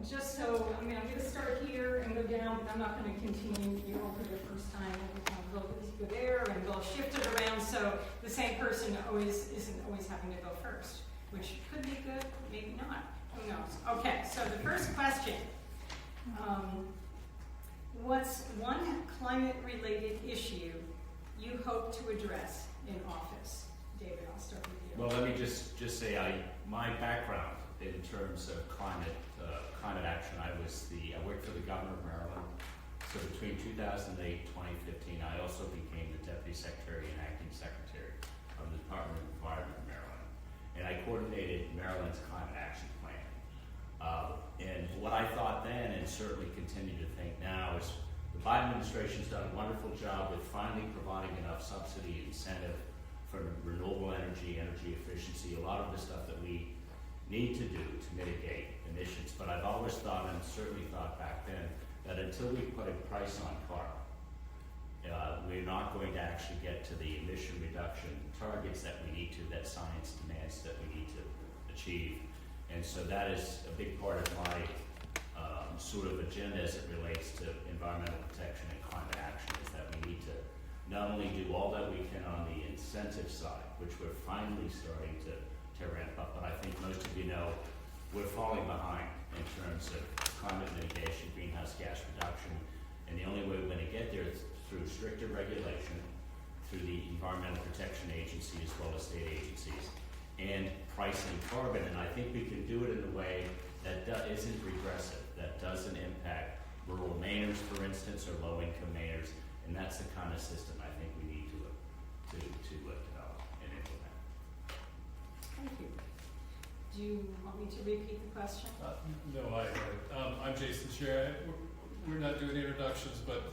just so, I'm going to start here and go down, but I'm not going to continue over the first time. We'll go there and we'll shift it around so the same person isn't always having to go first, which could be good, maybe not. Who knows? Okay, so the first question. What's one climate-related issue you hope to address in office? David, I'll start with you. Well, let me just say, my background in terms of climate action, I worked for the governor of Maryland. So between 2008 and 2015, I also became the Deputy Secretary and Acting Secretary of the Department of Environment in Maryland. And I coordinated Maryland's climate action plan. And what I thought then, and certainly continue to think now, is the Biden administration's done a wonderful job with finally providing enough subsidy incentive for renewable energy, energy efficiency, a lot of the stuff that we need to do to mitigate emissions. But I've always thought, and certainly thought back then, that until we put a price on carbon, we're not going to actually get to the emission reduction targets that we need to, that science demands that we need to achieve. And so that is a big part of my sort of agenda as it relates to environmental protection and climate action, is that we need to not only do all that we can on the incentive side, which we're finally starting to ramp up, but I think most of you know we're falling behind in terms of climate mitigation, greenhouse gas reduction, and the only way we're going to get there is through stricter regulation, through the Environmental Protection Agency as well as state agencies, and pricing carbon. And I think we can do it in a way that isn't regressive, that doesn't impact rural Mainers, for instance, or low-income Mainers, and that's the kind of system I think we need to develop and implement. Thank you. Do you want me to repeat the question? No, I'm Jason Scher. We're not doing introductions, but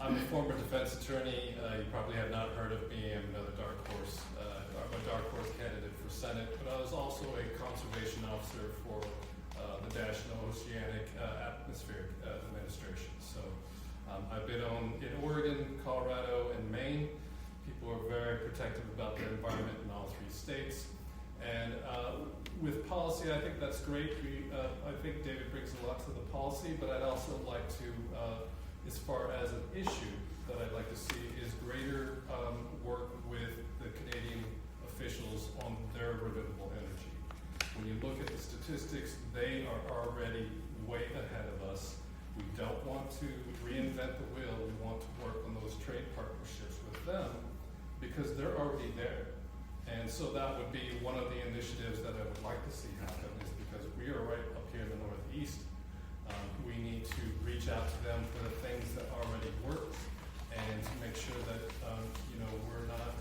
I'm a former defense attorney. You probably have not heard of me. I'm another dark horse. I'm a dark horse candidate for Senate, but I was also a conservation officer for the National Oceanic Atmospheric Administration. So I've been in Oregon, Colorado, and Maine. People are very protective about their environment in all three states. And with policy, I think that's great. I think David brings a lot to the policy, but I'd also like to, as far as an issue that I'd like to see, is greater work with the Canadian officials on their renewable energy. When you look at the statistics, they are already way ahead of us. We don't want to reinvent the wheel. We want to work on those trade partnerships with them because they're already there. And so that would be one of the initiatives that I would like to see happen, is because we are right up here in the Northeast. We need to reach out to them for the things that already work, and to make sure that we're not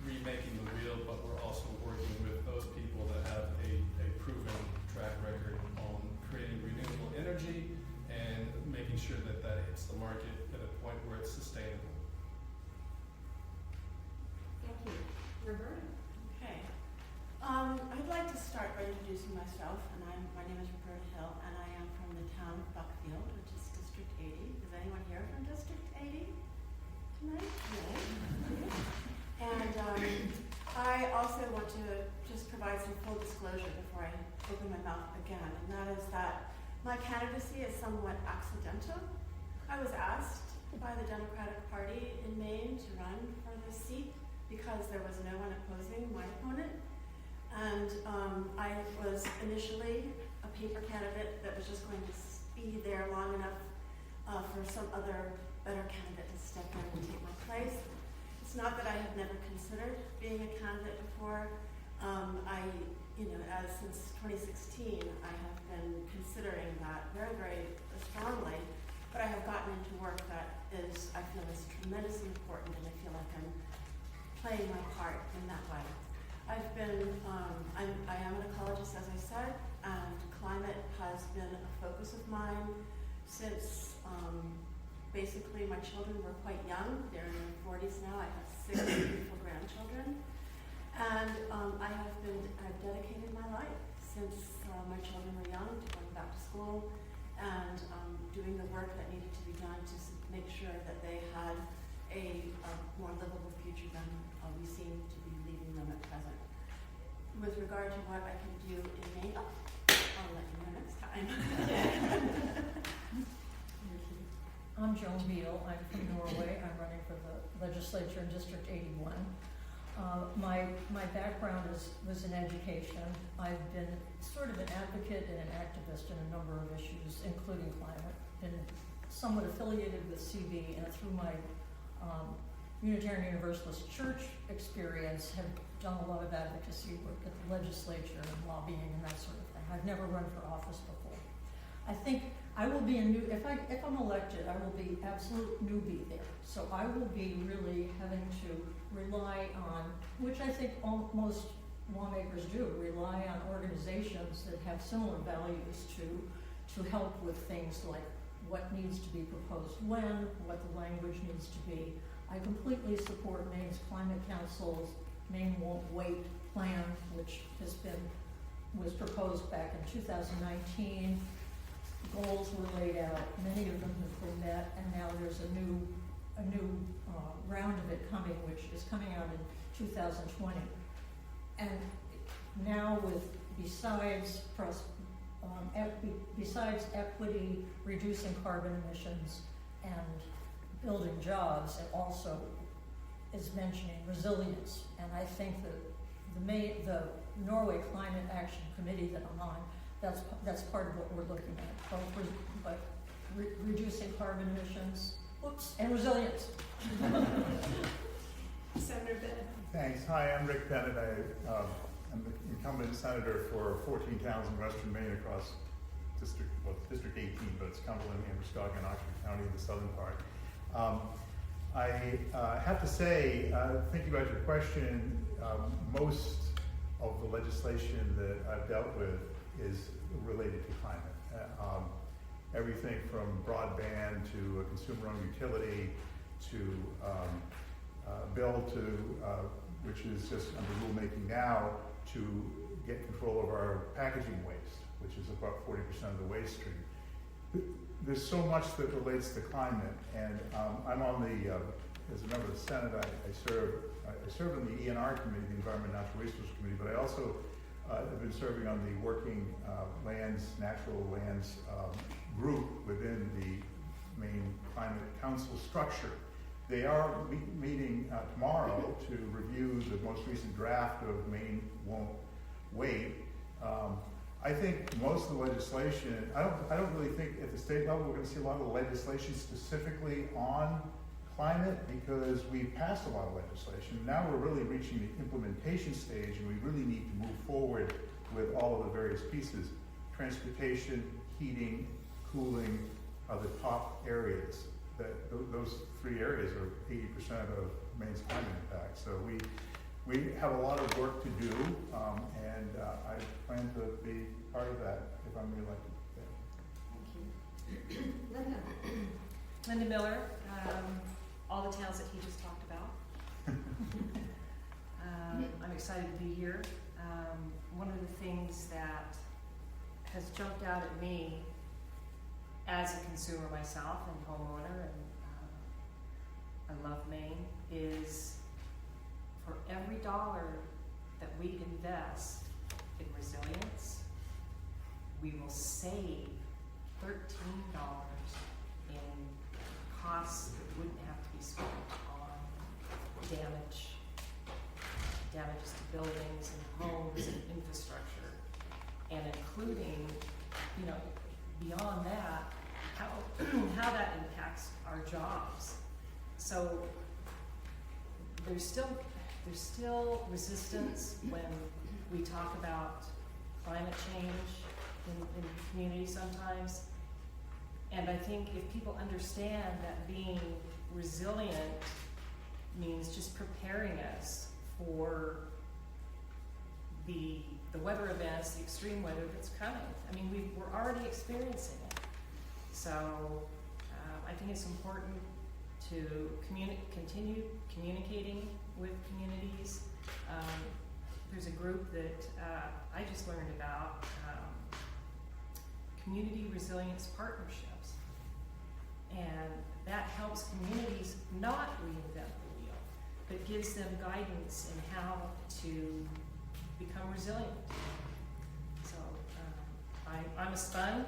remaking the wheel, but we're also working with those people that have a proven track record on creating renewable energy and making sure that hits the market at a point where it's sustainable. Thank you. Roberta? Okay. I'd like to start by introducing myself, and my name is Roberta Hill, and I am from the town of Buckfield, which is District 80. Is anyone here from District 80 tonight? No. And I also want to just provide some full disclosure before I open my mouth again, and that is that my candidacy is somewhat accidental. I was asked by the Democratic Party in Maine to run for this seat because there was no one opposing my opponent. And I was initially a paper candidate that was just going to be there long enough for some other better candidate to step in and take my place. It's not that I have never considered being a candidate before. Since 2016, I have been considering that very, very strongly, but I have gotten into work that I feel is tremendously important, and I feel like I'm playing my part in that way. I am an ecologist, as I said, and climate has been a focus of mine since basically my children were quite young. They're in their 40s now. I have 6 beautiful grandchildren. And I've dedicated my life since my children were young to going back to school and doing the work that needed to be done to make sure that they had a more livable future than we seem to be leaving them at present. With regard to what I can do in Maine, I'll let you know Joan Beal. I'm from Norway. I'm running for the legislature in District 81. My background was in education. I've been sort of an advocate and an activist in a number of issues, including climate. Been somewhat affiliated with CEBE, and through my Unitarian Universalist Church experience, have done a lot of advocacy work at the legislature and lobbying and that sort of thing. I've never run for office before. I think I will be if I'm elected, I will be absolute newbie there. So I will be really having to rely on, which I think most lawmakers do, rely on organizations that have similar values to help with things like what needs to be proposed when, what the language needs to be. I completely support Maine's Climate Council's Maine Won't Wait plan, which was proposed back in 2019. Goals were laid out, many of them have been met, and now there's a new round of it coming, which is coming out in 2020. And now besides equity, reducing carbon emissions, and building jobs, it also is mentioning resilience. And I think that the Norway Climate Action Committee that I'm on, that's part of what we're looking at, but reducing carbon emissions, and resilience. Senator Bennett. Thanks. Hi, I'm Rick Bennett. I'm the incumbent senator for 14 towns in western Maine across District 18, but it's Cumberland, Amherst, and Oxford County in the southern part. I have to say, thinking about your question, most of the legislation that I've dealt with is related to climate. Everything from broadband to a consumer-owned utility to bill which is just under rulemaking now, to get control of our packaging waste, which is about 40% of the waste stream. There's so much that relates to climate, and I'm on as a member of the Senate, I serve on the ENR committee, the Environment and Natural Resources Committee, but I also have been serving on the Working Natural Lands group within the Maine Climate Council structure. They are meeting tomorrow to review the most recent draft of Maine Won't Wait. I think most of the legislation, I don't really think at the state level we're going to see a lot of legislation specifically on climate, because we passed a lot of legislation. Now we're really reaching the implementation stage, and we really need to move forward with all of the various pieces. Transportation, heating, cooling are the top areas. Those three areas are 80% of Maine's climate impact. So we have a lot of work to do, and I plan to be part of that if I'm reelected. Thank you. Linda. Linda Miller, all the towns that he just talked about. I'm excited to be here. One of the things that has jumped out at me as a consumer myself and homeowner, and I love Maine, is for every dollar that we invest in resilience, we will save $13 in costs that wouldn't have to be spent on damages to buildings and homes and infrastructure, and including, beyond that, how that impacts our jobs. So there's still resistance when we talk about climate change in communities sometimes. And I think if people understand that being resilient means just preparing us for the weather events, the extreme weather that's coming. I mean, we're already experiencing it. So I think it's important to continue communicating with communities. There's a group that I just learned about, community resilience partnerships. And that helps communities not reinvent the wheel, but gives them guidance in how to become resilient. So I'm a sponge,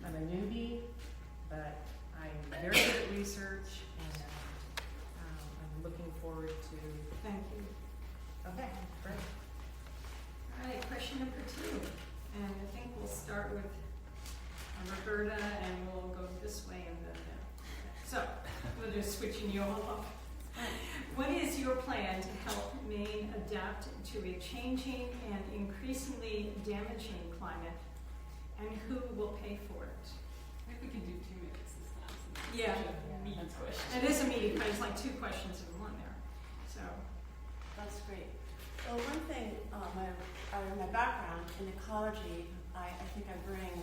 I'm a newbie, but I'm very good at research, and I'm looking forward to. Thank you. Okay, great. All right, question number 2. And I think we'll start with Roberta, and we'll go this way and then that. So, we're just switching you all up. What is your plan to help Maine adapt to a changing and increasingly damaging climate, and who will pay for it? I think we can do 2 minutes this time. Since Yeah. it's such a meaty question. It is a meeting, but it's like 2 questions in one there. So, That's great. So one thing, my background in ecology, I think I bring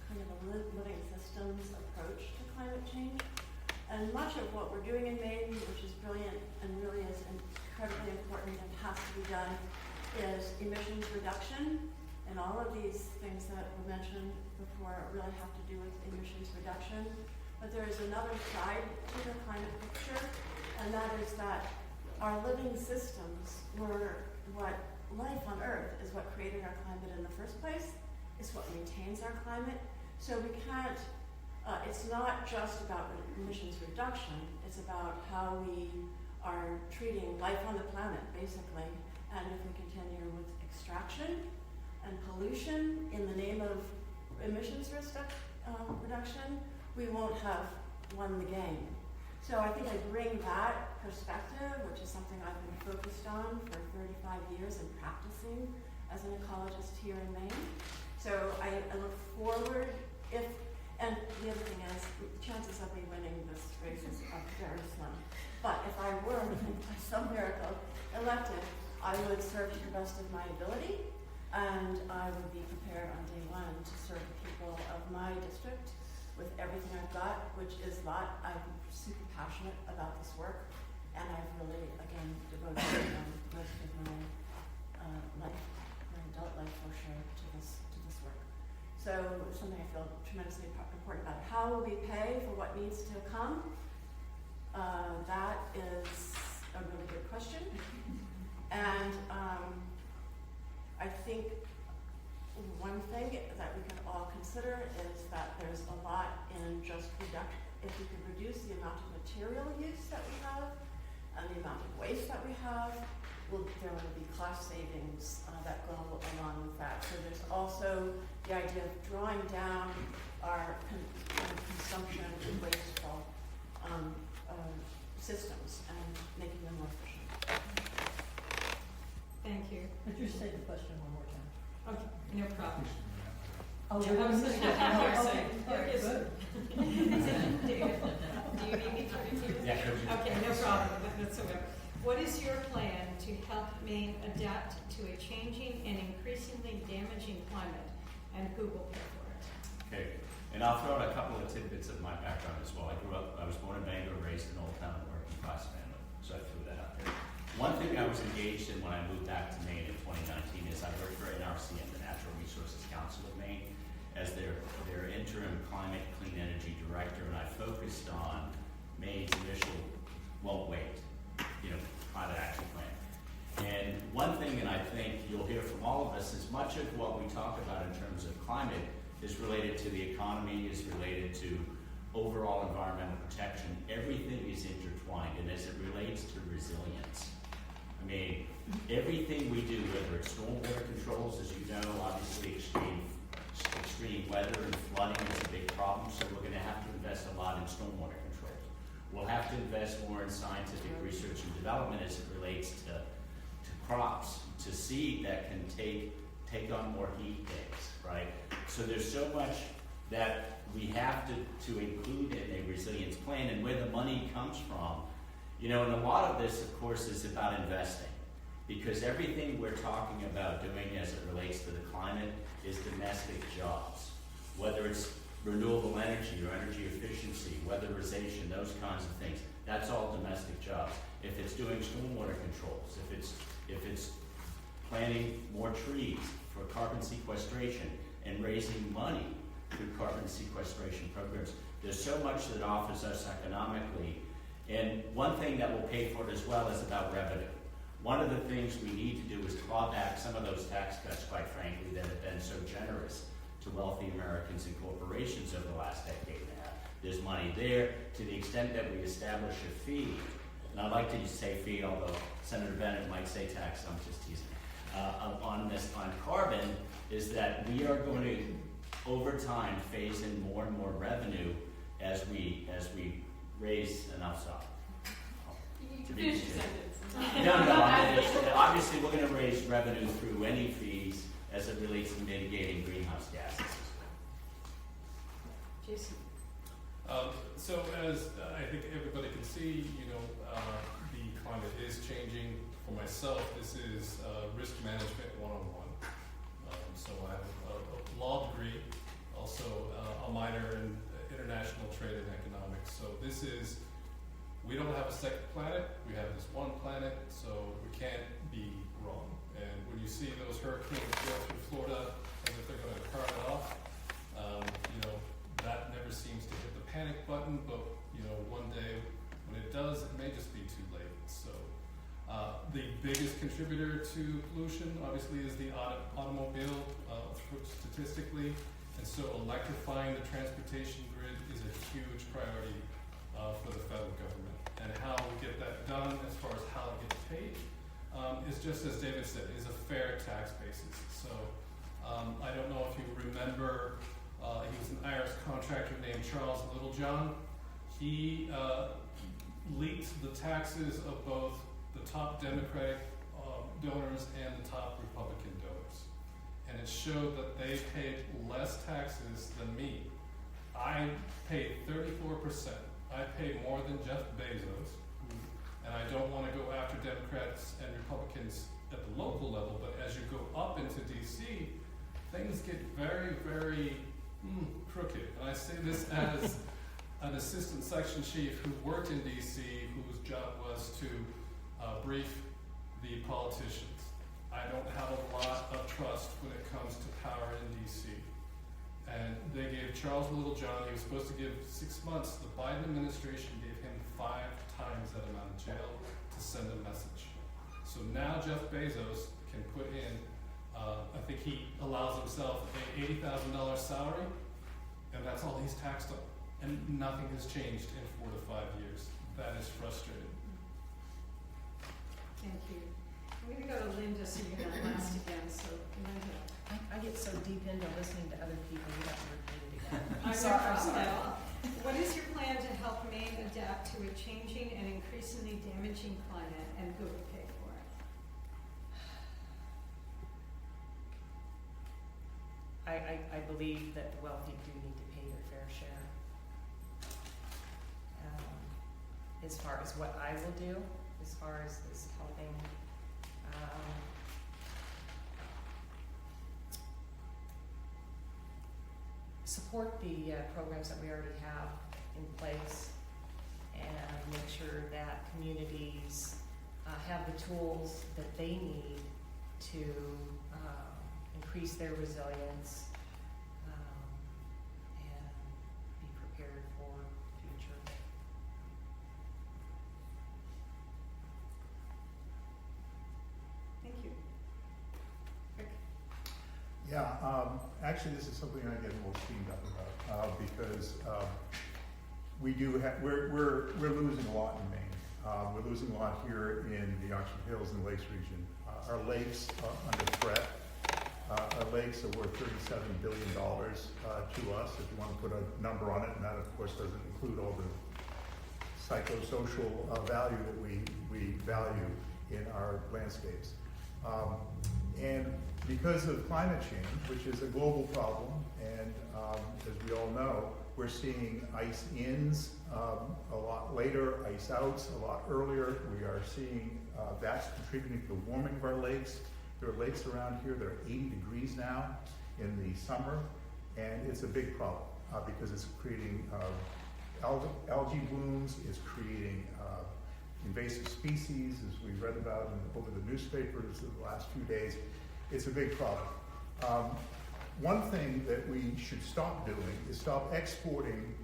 kind of a living systems approach to climate change. And much of what we're doing in Maine, which is brilliant and really is incredibly important and has to be done, is emissions reduction. And all of these things that were mentioned before really have to do with emissions reduction. But there is another side to the climate picture, and that is that our living systems were what life on Earth is what created our climate in the first place. It's what maintains our climate. So we can't, it's not just about emissions reduction, it's about how we are treating life on the planet, basically. And if we continue with extraction and pollution in the name of emissions reduction, we won't have won the game. So I think I bring that perspective, which is something I've been focused on for 35 years and practicing as an ecologist here in Maine. So I look forward, and the other thing is, chances of me winning this race is very slim. But if I were, by some miracle, elected, I would serve to the best of my ability, and I would be prepared on day 1 to serve the people of my district with everything I've got, which is a lot. I'm super passionate about this work, and I've really, again, devoted most of my life, my adult life for sure, to this work. So it's something I feel tremendously important about. How will we pay for what needs to come? That is a really good question. And I think one thing that we can all consider is that there's a lot in just reduction. If we could reduce the amount of material use that we have and the amount of waste that we have, there will be cost savings that go along with that. So there's also the idea of drawing down our consumption of wasteful systems and making them more efficient. thank you. Could you say the question one more time? Okay, no problem. Oh, Yeah, we're I was gonna gonna miss have it. you Oh, say, okay. All right, yes. good. David, do you need me to repeat? Yeah, could you- Okay, no problem, that's okay. What is your plan to help Maine adapt to a changing and increasingly damaging climate, and who will pay for it? Okay, and I'll throw out a couple of tidbits of my background as well. I was born in Bangor, raised in Old Town, working class family, so I threw that out there. One thing I was engaged in when I moved back to Maine in 2019 is I worked for NRCM, the Natural Resources Council of Maine, as their interim climate clean energy director, and I focused on Maine's initial won't wait, climate action plan. And one thing, and I think you'll hear from all of us, is much of what we talk about in terms of climate is related to the economy, is related to overall environmental protection. Everything is intertwined, and as it relates to resilience, I mean, everything we do, whether it's stormwater controls, as you know, obviously extreme weather and flooding is a big problem, so we're going to have to invest a lot in stormwater controls. We'll have to invest more in scientific research and development as it relates to crops, to seed that can take on more heat days, right? So there's so much that we have to include in a resilience plan, and where the money comes from. And a lot of this, of course, is about investing, because everything we're talking about doing as it relates to the climate is domestic jobs, whether it's renewable energy or energy efficiency, weatherization, those kinds of things. That's all domestic jobs. If it's doing stormwater controls, if it's planting more trees for carbon sequestration and raising money through carbon sequestration programs, there's so much that offers us economically. And one thing that will pay for it as well is about revenue. One of the things we need to do is claw back some of those tax cuts, quite frankly, that have been so generous to wealthy Americans and corporations over the last decade and a half. there's money there. To the extent that we establish a fee, and I'd like to just say fee, although Senator Bennett might say tax, I'm just teasing, on carbon, is that we are going to, over time, phase in more and more revenue as we raise enough stuff. You can finish your sentence. Obviously we're going to raise revenue through any fees as it relates to mitigating greenhouse gases. Jason. So as I think everybody can see, the climate is changing. For myself, this is risk management 101. So I have a law degree, also a minor in international trade and economics. So this is, we don't have a second planet, we have this one planet, so we can't be wrong. And when you see those hurricanes go through Florida as if they're going to carve it off, that never seems to hit the panic button, but one day when it does, it may just be too late. So the biggest contributor to pollution obviously is the automobile, statistically, and so electrifying the transportation grid is a huge priority for the federal government. And how we get that done as far as how it gets paid is just as David said, is a fair tax basis. So I don't know if you remember, he was an Irish contractor named Charles Littlejohn. He leaked the taxes of both the top Democratic donors and the top Republican donors. And it showed that they paid less taxes than me. I paid 34%. I pay more than Jeff Bezos. And I don't want to go after Democrats and Republicans at the local level, but as you go up into DC, things get very, very crooked. And I say this as an assistant section chief who worked in DC, whose job was to brief the politicians. I don't have a lot of trust when it comes to power in DC. And they gave Charles Littlejohn, he was supposed to give 6 months. The Biden administration gave him 5 times that amount of jail to send a message. So now Jeff Bezos can put in, I think he allows himself an $80,000 salary, and that's all he's taxed on. And nothing has changed in 4 to 5 years. That is frustrating. Thank you. I'm going to go to Linda so you can last again. So Linda. I get so deep into listening to other people, you have to repeat it again. I'm sorry. sorry. What is your plan to help Maine adapt to a changing and increasingly damaging climate, and who will pay for it? I believe that the wealthy do need to pay their fair share. As far as what I will do, as far as this helping support the programs that we already have in place and make sure that communities have the tools that they need to increase their resilience and be prepared for the future. Thank you. Rick? Yeah, actually, this is something I get a little steamed up about because we do have we're losing a lot in Maine. We're losing a lot here in the Oxford Hills and Lakes region. Our lakes are under threat. Our lakes are worth $37 billion to us, if you want to put a number on it, and that, of course, doesn't include all the psychosocial value that we value in our landscapes. And because of climate change, which is a global problem, and as we all know, we're seeing ice ins a lot later, ice outs a lot earlier. We are seeing that's contributing to the warming of our lakes. There are lakes around here that are 80 degrees now in the summer, and it's a big problem because it's creating algae blooms, it's creating invasive species, as we read about over the newspapers in the last few days. It's a big problem. One thing that we should stop doing is stop exporting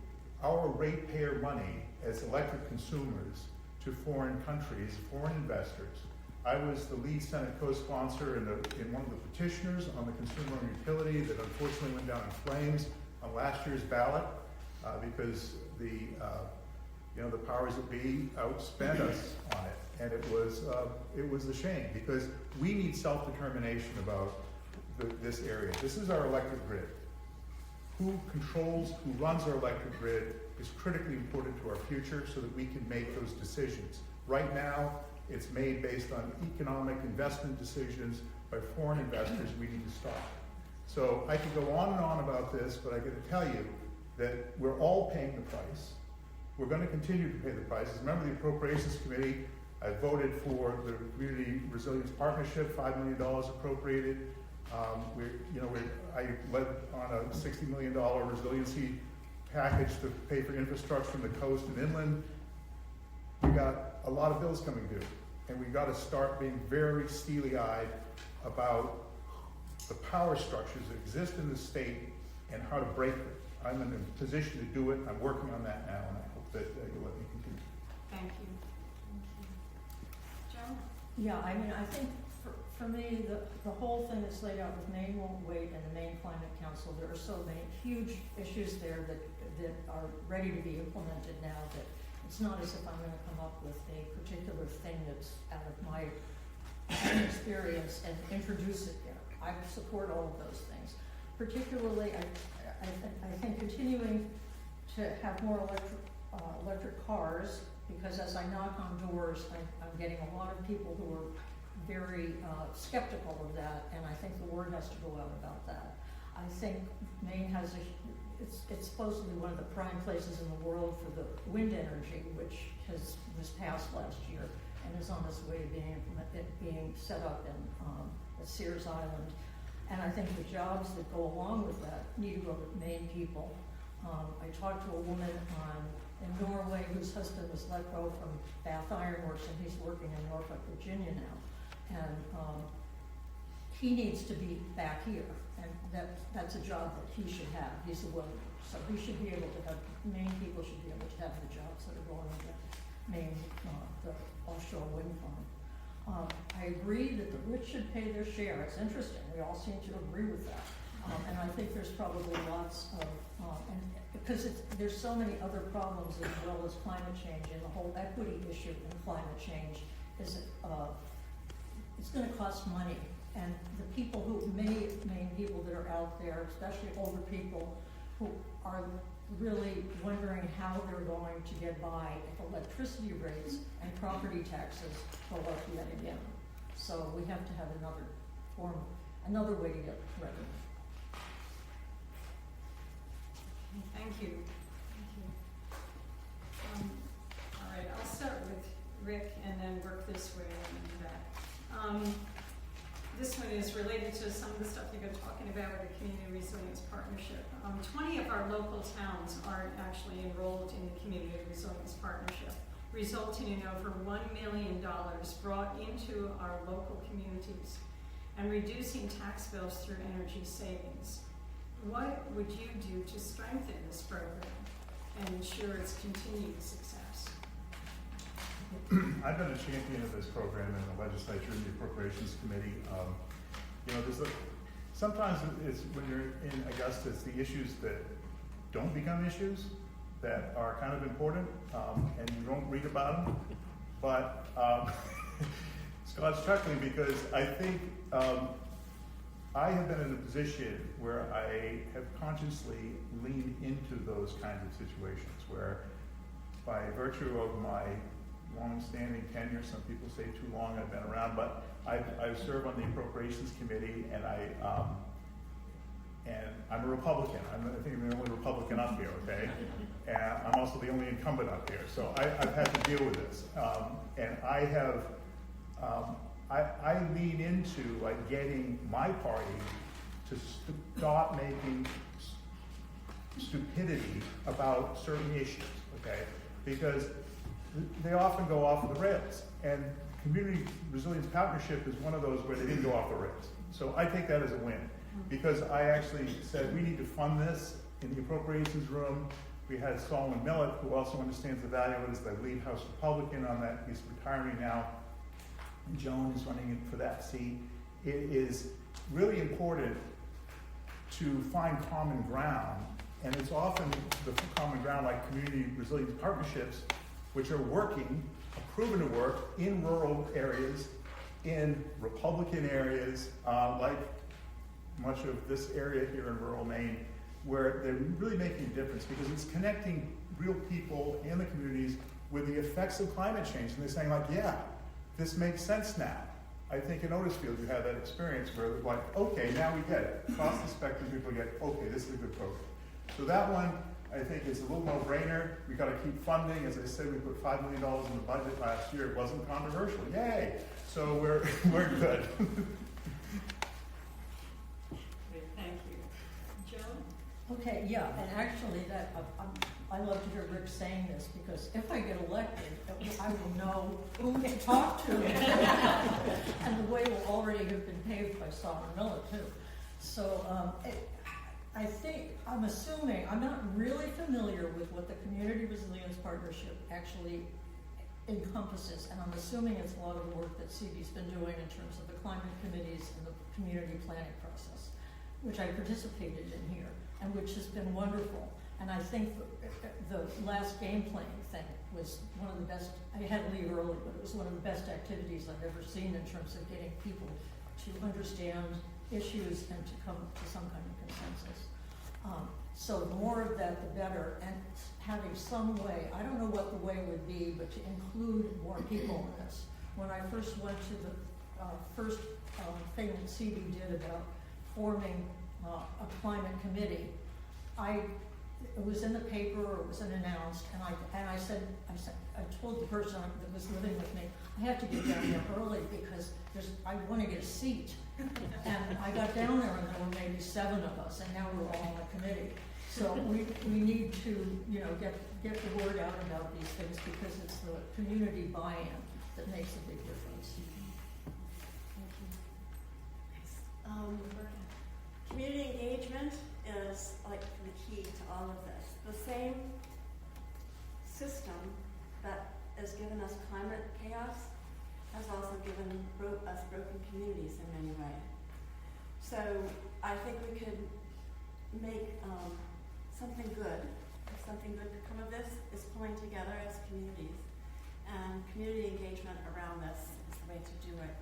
our ratepayer money as electric consumers to foreign countries, foreign investors. I was the lead Senate co-sponsor in one of the petitioners on the consumer utility that unfortunately went down in flames on last year's ballot. because the powers that be outspent us on it. And it was a shame, because we need self-determination about this area. This is our electric grid. Who runs our electric grid is critically important to our future so that we can make those decisions. Right now, it's made based on economic investment decisions by foreign investors. We need to stop. So I could go on and on about this, but I got to tell you that we're all paying the price. We're going to continue to pay the price. As a member of the Appropriations Committee, I voted for the Community Resilience Partnership, $5 million appropriated. I led on a $60 million resiliency package to pay for infrastructure from the coast and inland. We got a lot of bills coming due, and we got to start being very steely-eyed about the power structures that exist in the state and how to break them. I'm in a position to do it. I'm working on that now, and I hope that you'll let me continue. Thank you. Joan? Yeah, I mean, I think for me, the whole thing that's laid out with Maine Won't Wait and the Maine Climate Council, there are so many huge issues there that are ready to be implemented now, that it's not as if I'm going to come up with a particular thing that's out of my experience and introduce it there. I support all of those things. Particularly, I think continuing to have more electric cars, because as I knock on doors, I'm getting a lot of people who are very skeptical of that, and I think the word has to go out about that. I think Maine has it's supposedly one of the prime places in the world for the wind energy, which was passed last year and is on its way to being set up in at Sears Island. And I think the jobs that go along with that need to go to Maine people. I talked to a woman in Norway whose husband was let go from Bath Iron Works, and he's working in Norfolk, Virginia now. And he needs to be back here, and that's a job that he should have. He's a welder, so he should be able to have, Maine people should be able to have the jobs that are going into Maine, the offshore wind farm. I agree that the rich should pay their share. It's interesting, we all seem to agree with that. And I think there's probably lots of, because there's so many other problems as well as climate change, and the whole equity issue in climate change is it's going to cost money. And the people Maine people that are out there, especially older people, who are really wondering how they're going to get by if electricity rates and property taxes go up yet again. So we have to have another way to get revenue. Thank you. All right, I'll start with Rick and then work this way and back. This one is related to some of the stuff you've been talking about with the Community Resilience Partnership. 20 of our local towns aren't actually enrolled in the Community Resilience Partnership, resulting in over $1 million brought into our local communities and reducing tax bills through energy savings. What would you do to strengthen this program and ensure its continued success? I've been a champion of this program in the legislature and the Appropriations Committee. Sometimes it's when you're in Augusta, it's the issues that don't become issues that are kind of important, and you don't read about them. But Scott's chuckling because I think I have been in a position where I have consciously leaned into those kinds of situations where, by virtue of my long-standing tenure, some people say too long I've been around, but I've served on the Appropriations Committee, and I'm a Republican. I think I'm the only Republican up here, okay? And I'm also the only incumbent up here, so I've had to deal with this. And I have, I lean into getting my party to stop making stupidity about certain issues, okay? Because they often go off the rails, and Community Resilience Partnership is one of those where they didn't go off the rails. So I take that as a win, because I actually said we need to fund this in the appropriations room. We had Solomon Millett, who also understands the value of it as the lead House Republican on that. He's retiring now. And Joan is running for that seat. It is really important to find common ground And it's often the common ground, like community resilience partnerships, which are working, proven to work in rural areas, in Republican areas, like much of this area here in rural Maine, where they're really making a difference because it's connecting real people and the communities with the effects of climate change. And they're saying like, yeah, this makes sense now. I think in Otisfield you had that experience where it's like, okay, now we get it. Across the spectrum people get, okay, this is a good program. So that one, I think is a little no-brainer. We got to keep funding. As I said, we put $5 million in the budget last year. It wasn't controversial. Yay! So we're good. Great, thank you. Joan? Okay, yeah, and actually that, I love to hear Rick saying this because if I get elected, I will know who to talk to. And the way will already have been paved by Sovereign Miller too. So I think, I'm assuming, I'm not really familiar with what the Community Resilience Partnership actually encompasses, and I'm assuming it's a lot of the work that CEBE's been doing in terms of the climate committees and the community planning process, which I participated in here, and which has been wonderful. And I think the last game playing thing was one of the best. I had to leave early, but it was one of the best activities I've ever seen in terms of getting people to understand issues and to come to some kind of consensus. So the more of that, the better. And having some way, I don't know what the way would be, but to include more people in this. When I first went to the first thing that CEBE did about forming a climate committee, it was in the paper, or it was announced, and I told the person that was living with me, I have to get down there early because I want to get a seat. And I got down there and there were maybe 7 of us, and now we're all on the committee. So we need to, get the word out about these things because it's the community buy-in that makes a big difference. Community engagement is like the key to all of this. The same system that has given us climate chaos has also given us broken communities in many ways. So I think we could make something good. If something good could come of this is pulling together as communities, and community engagement around this is the way to do it.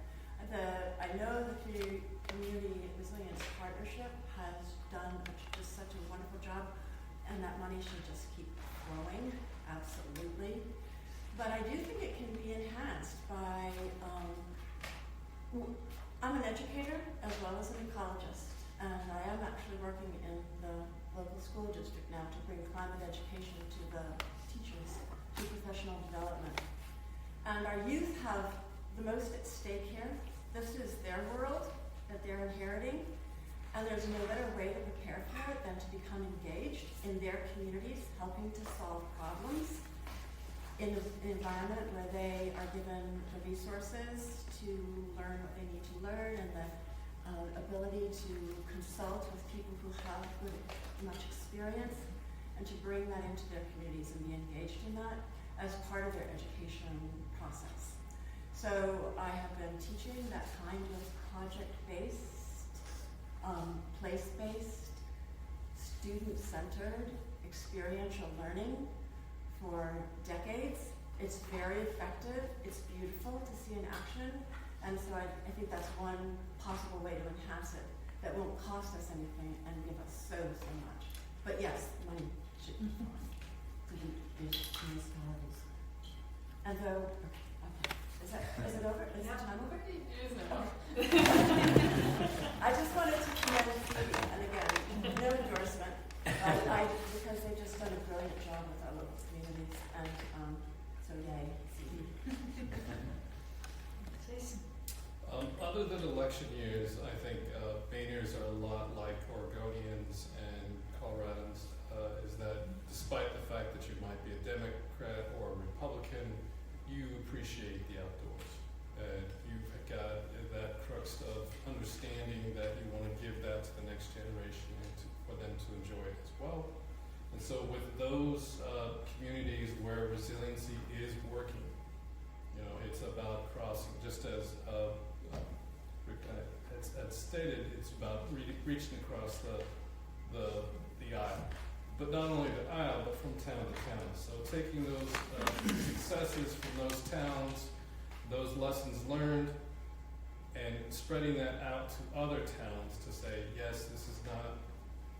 I know the Community Resilience Partnership has done just such a wonderful job, and that money should just keep flowing, absolutely. But I do think it can be enhanced by, I'm an educator as well as an ecologist, and I am actually working in the local school district now to bring climate education to the teachers, to professional development. And our youth have the most at stake here. This is their world that they're inheriting, and there's no better way to prepare for it than to become engaged in their communities, helping to solve problems in an environment where they are given the resources to learn what they need to learn and the ability to consult with people who have much experience and to bring that into their communities and be engaged in that as part of their education process. So I have been teaching that kind of project-based, place-based, student-centered, experiential learning for decades. It's very effective. It's beautiful to see in action. And so I think that's one possible way to enhance it that won't cost us anything and give us so much. But yes, money should be fine for the municipalities. And though, okay, is it over? Is the time over? It is now. I just wanted to commend CEBE, and again, no endorsement, because they've just done a brilliant job with our local communities, and so yay, CEBE. Jason? Other than election years, I think Mainers are a lot like Oregonians and Coloradans, is that despite the fact that you might be a Democrat or a Republican, you appreciate the outdoors. You've got that crux of understanding that you want to give that to the next generation and for them to enjoy it as well. And so with those communities where resiliency is working, it's about crossing, just as Rick Bennett had stated, it's about reaching across the aisle. but not only to Isle, but from town to town. So taking those successes from those towns, those lessons learned, and spreading that out to other towns to say, yes, this is not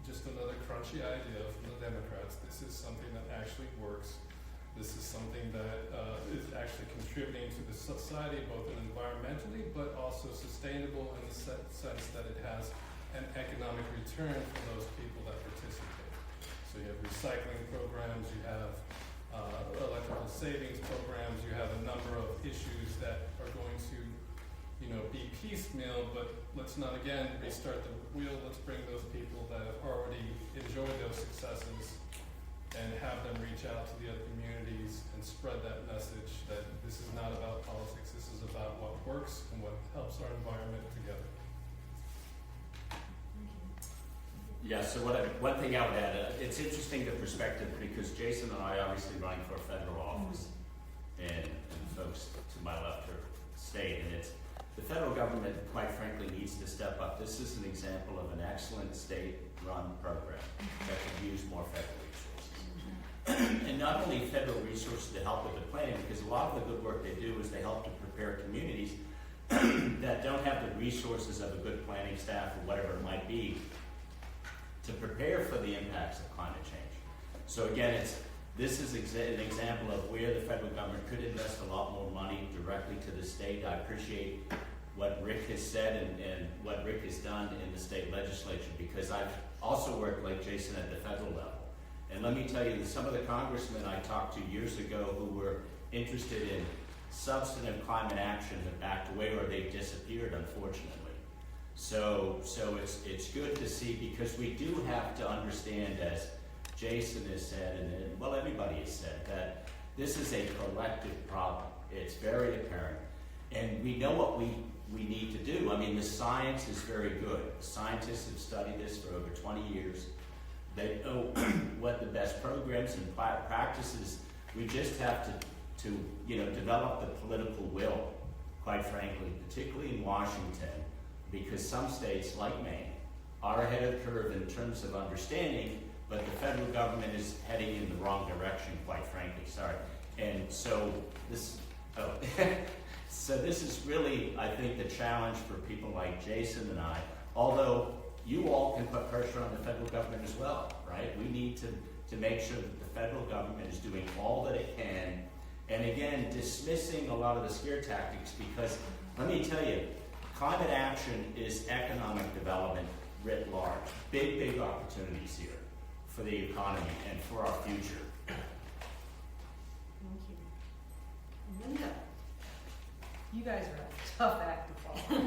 just another crunchy idea from the Democrats. This is something that actually works. This is something that is actually contributing to the society, both environmentally, but also sustainable in the sense that it has an economic return for those people that participate. So you have recycling programs, you have electrical savings programs, you have a number of issues that are going to, be piecemeal, but let's not again restart the wheel. Let's bring those people that have already enjoyed those successes and have them reach out to the other communities and spread that message that this is not about politics, this is about what works and what helps our environment together. Yeah, so one thing I would add, it's interesting the perspective because Jason and I obviously running for federal office and folks to my left are state, and it's the federal government, quite frankly, needs to step up. This is an example of an excellent state-run program that could use more federal resources. And not only federal resources to help with the planning, because a lot of the good work they do is they help to prepare communities that don't have the resources of a good planning staff or whatever it might be to prepare for the impacts of climate change. So again, this is an example of where the federal government could invest a lot more money directly to the state. I appreciate what Rick has said and what Rick has done in the state legislature, because I've also worked, like Jason, at the federal level. And let me tell you that some of the congressmen I talked to years ago who were interested in substantive climate action have backed away or they've disappeared, unfortunately. So it's good to see, because we do have to understand, as Jason has said, and well, everybody has said, that this is a collective problem. It's very apparent. And we know what we need to do. I mean, the science is very good. Scientists have studied this for over 20 years. They know what the best programs and practices. We just have to develop the political will, quite frankly, particularly in Washington, because some states, like Maine, are ahead of the curve in terms of understanding, but the federal government is heading in the wrong direction, quite frankly. Sorry. And so this is really, I think, the challenge for people like Jason and I, although you all can put pressure on the federal government as well, right? We need to make sure that the federal government is doing all that it can, and again, dismissing a lot of the scare tactics, because let me tell you, climate action is economic development writ large. Big, big opportunities here for the economy and for our future. Thank you. Linda, you guys are a tough act to follow.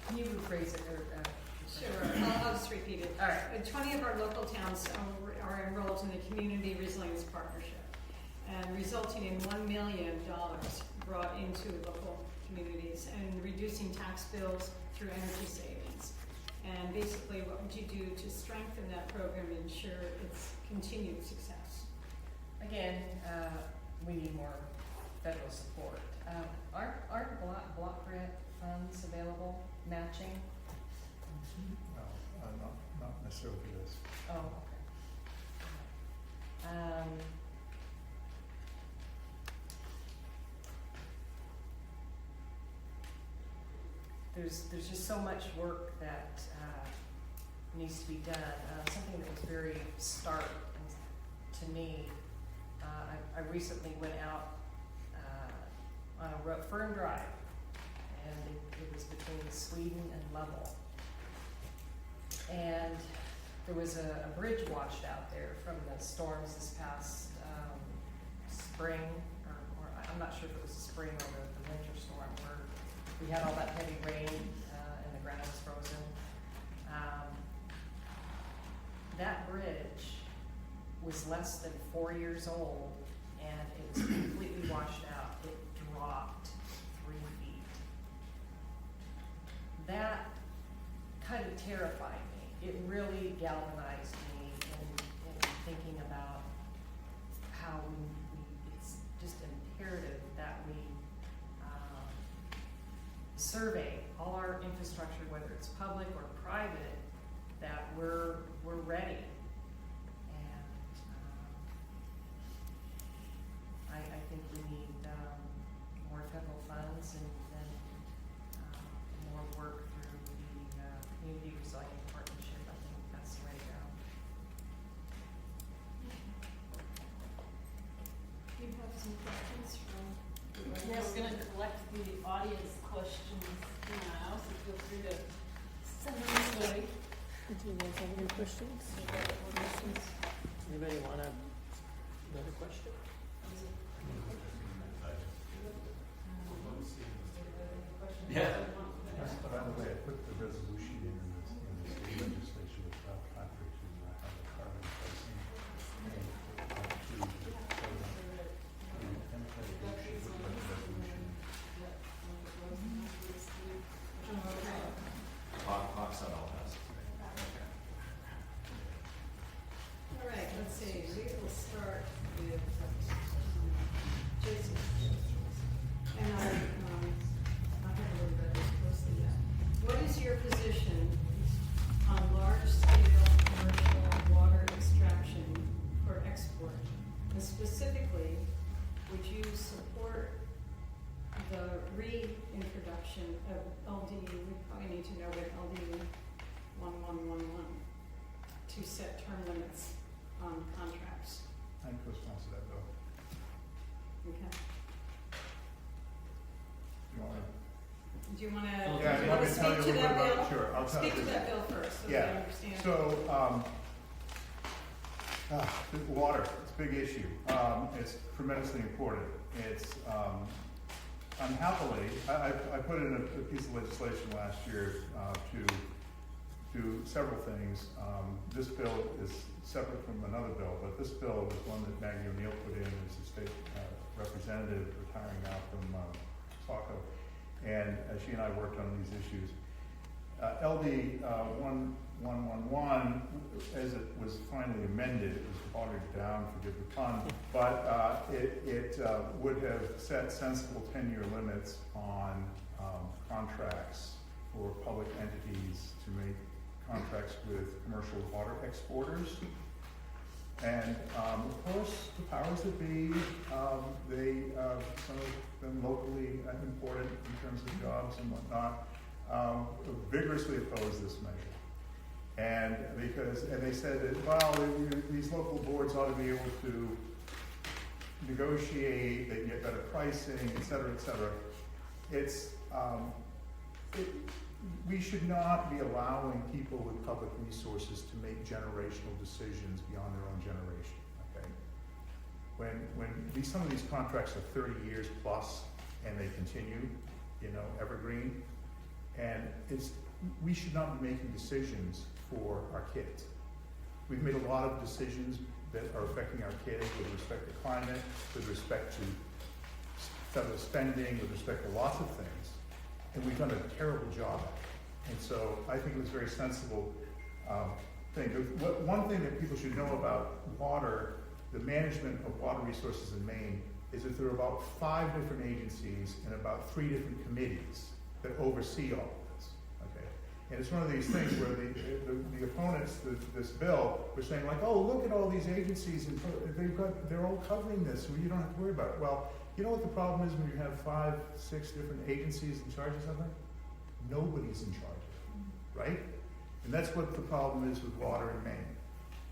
Can you rephrase it? Sure, I'll just repeat it. All right. 20 of our local towns are enrolled in the Community Resilience Partnership, and resulting in $1 million brought into local communities and reducing tax bills through energy savings. And basically, what would you do to strengthen that program and ensure its continued success? Again, we need more federal support. Aren't block grant funds available, matching? No, not necessarily for this. Oh, okay. There's just so much work that needs to be done. Something that was very stark to me. I recently went out on a Fern Drive, and it was between Sweden and Lovell. And there was a bridge washed out there from the storms this past spring, or I'm not sure if it was the spring or the winter storm, where we had all that heavy rain and the ground was frozen. That bridge was less than 4 years old, and it was completely washed out. It dropped 3 feet. That kind of terrified me. It really galvanized me in thinking about how it's just imperative that we survey all our infrastructure, whether it's public or private, that we're ready. Do you guys have any questions? Anybody want another question? Yeah. By the way, I put the resolution in the state legislature without conflict to have a carbon pricing. And to, so the Democratic leadership would like the resolution. Clock's on all house. All right, let's see, we will start with Jason. And I haven't really read this closely yet. What is your position on large-scale commercial water extraction for export? And specifically, would you support the reintroduction of LD, we probably need to know what LD 1111 to set term limits on contracts? I co-sponsor that bill. Okay. Do you want to? Do you want to, Yeah, do you let want me to tell you speak a to little that bit bill? about, sure, I'll tell Speak you. to that bill first, so we Yeah. understand. So, the water, it's a big issue. It's tremendously important. It's, unhappily, I put in a piece of legislation last year to do several things. This bill is separate from another bill, but this bill was one that Maggie O'Neill put in as a state representative retiring now from Saco. And she and I worked on these issues. LD 1111, as it was finally amended, it was watered down, forgive the pun, but it would have set sensible 10-year limits on contracts for public entities to make contracts with commercial water exporters. And of course, the powers that be, some of them locally important in terms of jobs and whatnot, vigorously opposed this measure. And they said that, well, these local boards ought to be able to negotiate, they can get better pricing, et cetera, et cetera. We should not be allowing people with public resources to make generational decisions beyond their own generation, okay? When some of these contracts are 30 years plus and they continue, evergreen, and we should not be making decisions for our kids. We've made a lot of decisions that are affecting our kids with respect to climate, with respect to federal spending, with respect to lots of things, and we've done a terrible job at it. And so I think it was a very sensible thing. One thing that people should know about water, the management of water resources in Maine, is that there are about 5 different agencies and about 3 different committees that oversee all of this. Okay, and it's one of these things where the opponents to this bill were saying like, oh, look at all these agencies and they're all covering this, so you don't have to worry about it. Well, you know what the problem is when you have 5, 6 different agencies in charge of something? Nobody's in charge of it, right? And that's what the problem is with water in Maine.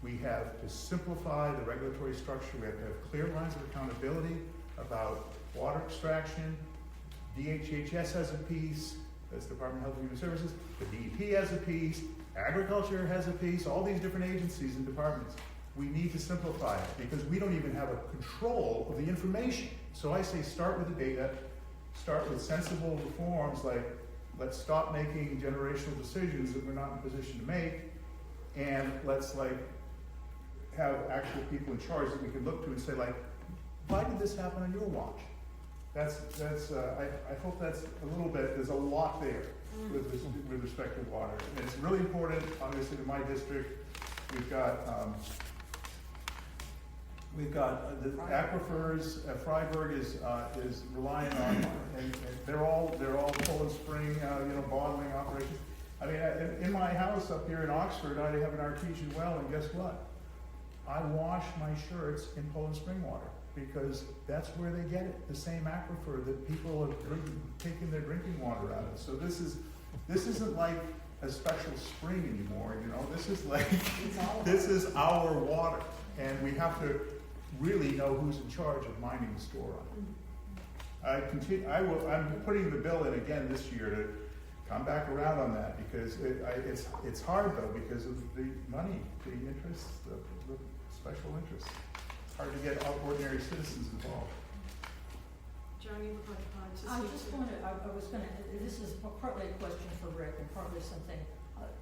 We have to simplify the regulatory structure. We have to have clear lines of accountability about water extraction. DHHS has a piece, that's the Department of Health and Human Services. The DEP has a piece, agriculture has a piece, all these different agencies and departments. We need to simplify it because we don't even have a control of the information. So I say start with the data, start with sensible reforms like let's stop making generational decisions that we're not in a position to make, and let's have actual people in charge that we can look to and say why did this happen on your watch? I hope that's a little bit, there's a lot there with respect to water. And it's really important, obviously, in my district. We've got the aquifers. Freiburg is relying on, and they're all Poland Spring, bottling operations. I mean, in my house up here in Oxford, I have an artesian well, and guess what? I wash my shirts in Poland Spring water because that's where they get it. The same aquifer that people are taking their drinking water out of. So this isn't like a special spring anymore. This is our water, and we have to really know who's in charge of minding the store on it. I'm putting the bill in again this year come back around on that, because it's hard though, because of the money, the interest, the special interest. It's hard to get ordinary citizens involved. Joan, you would like to I speak just to? wanted, I was gonna, this is partly a question for Rick and partly something,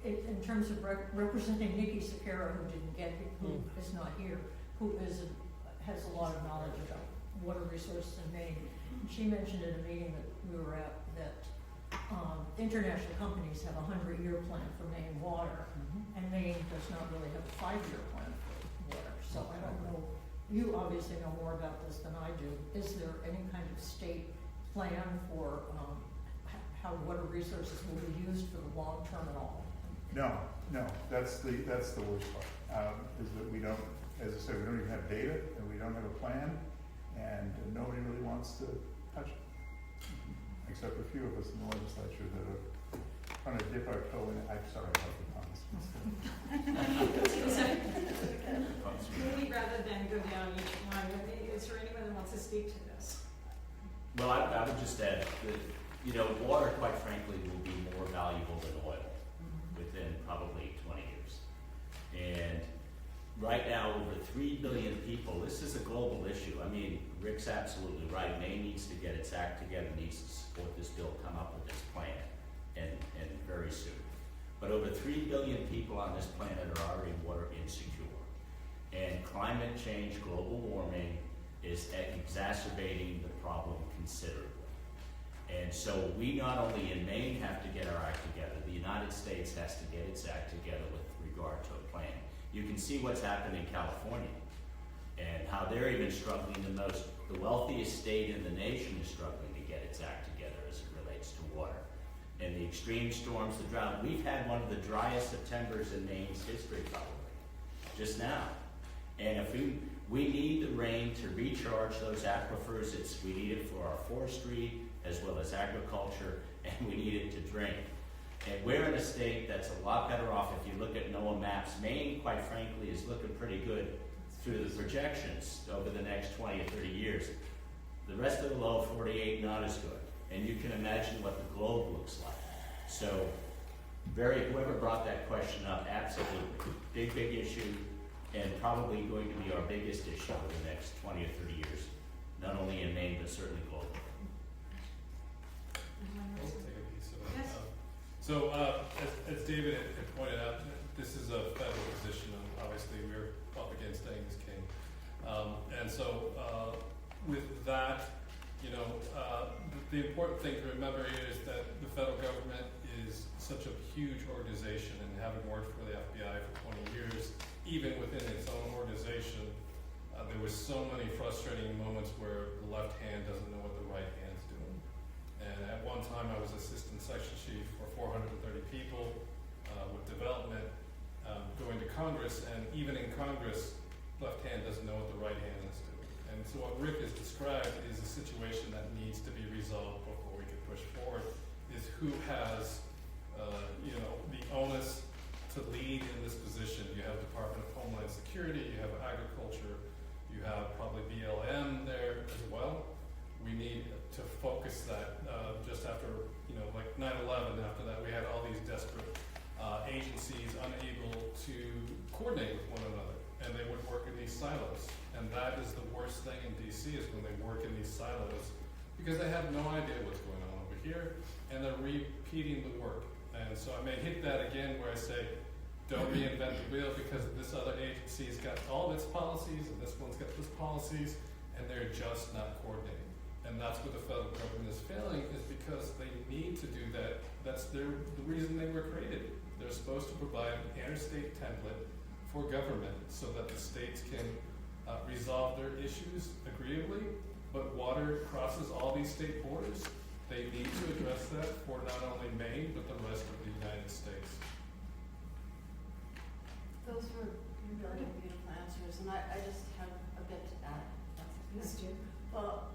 in terms of representing Nikki Sakara, who didn't get, who is not here, who has a lot of knowledge about water resources in Maine. She mentioned at a meeting that we were at that international companies have a 100-year plan for Maine water, and Maine does not really have a 5-year plan for water. So I don't know, you obviously know more about this than I do. Is there any kind of state plan for how water resources will be used for the long term at all? No, that's the worst part, is that we don't, as I said, we don't even have data, and we don't have a plan, and nobody really wants to touch it. Except a few of us in the legislature that are trying to dip our toe in it. I'm sorry about the puns. Maybe rather than go down each one, is there anyone that wants to speak to this? Well, I would just add that, you know, water, quite frankly, will be more valuable than oil within probably 20 years. And right now, over 3 billion people, this is a global issue. I mean, Rick's absolutely right. Maine needs to get its act together, needs to support this bill, come up with this plan, and very soon. But over 3 billion people on this planet are already water insecure. And climate change, global warming, is exacerbating the problem considerably. And so we not only in Maine have to get our act together, the United States has to get its act together with regard to a plan. You can see what's happened in California and how they're even struggling the most. The wealthiest state in the nation is struggling to get its act together as it relates to water. And the extreme storms, the drought, we've had one of the driest Septembers in Maine's history probably, just now. And if we need the rain to recharge those aquifers, we need it for our forestry as well as agriculture, and we need it to drink. And we're in a state that's a lot better off if you look at NOAA maps. Maine, quite frankly, is looking pretty good through the projections over the next 20 or 30 years. The rest of the lower 48, not as good. And you can imagine what the globe looks like. So, whoever brought that question up, absolutely. Big issue, and probably going to be our biggest issue over the next 20 or 30 years. Not only in Maine, but certainly globally. I'll take a piece of it. Yes. So, as David had pointed out, this is a federal position, and obviously we're up against Angus King. And so, with that, you know, the important thing to remember here is that the federal government is such a huge organization, and having worked for the FBI for 20 years, even within its own organization, there was so many frustrating moments where the left hand doesn't know what the right hand's doing. And at one time, I was assistant section chief for 430 people with development, going to Congress, and even in Congress, left hand doesn't know what the right hand is doing. And so what Rick has described is a situation that needs to be resolved before we can push forward, is who has, you know, the onus to lead in this position. You have Department of Homeland Security, you have Agriculture, you have probably BLM there as well. We need to focus that just after, you know, like 9/11, after that we had all these desperate agencies unable to coordinate with one another, and they would work in these silos. And that is the worst thing in DC, is when they work in these silos, because they have no idea what's going on over here, and they're repeating the work. And so I may hit that again where I say, don't reinvent the wheel, because this other agency's got all of its policies, and this one's got its policies, and they're just not coordinating. And that's where the federal government is failing, is because they need to do that. That's the reason they were created. They're supposed to provide an interstate template for government so that the states can resolve their issues agreeably, but water crosses all these state borders. They need to address that for not only Maine, but the rest of the United States. Those were really beautiful answers, and I just have a bit to add. Yes, Jim. Well,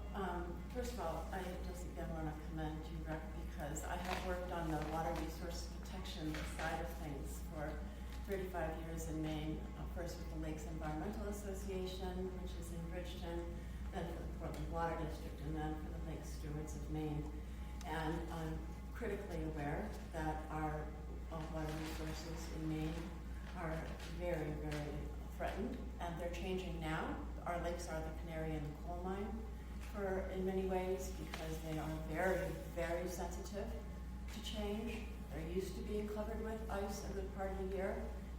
first of all, I just again want to commend you, Rick, because I have worked on the water resource protection side of things for 35 years in Maine, first with the Lakes Environmental Association, which is in Bridgeton, then for the Portland Water District, and then for the Lake Stewards of Maine. And critically aware that our water resources in Maine are very, very threatened, and they're changing now. Our lakes are the canary in the coal mine in many ways, because they are very, very sensitive to change. They're used to being covered with ice a good part of the year,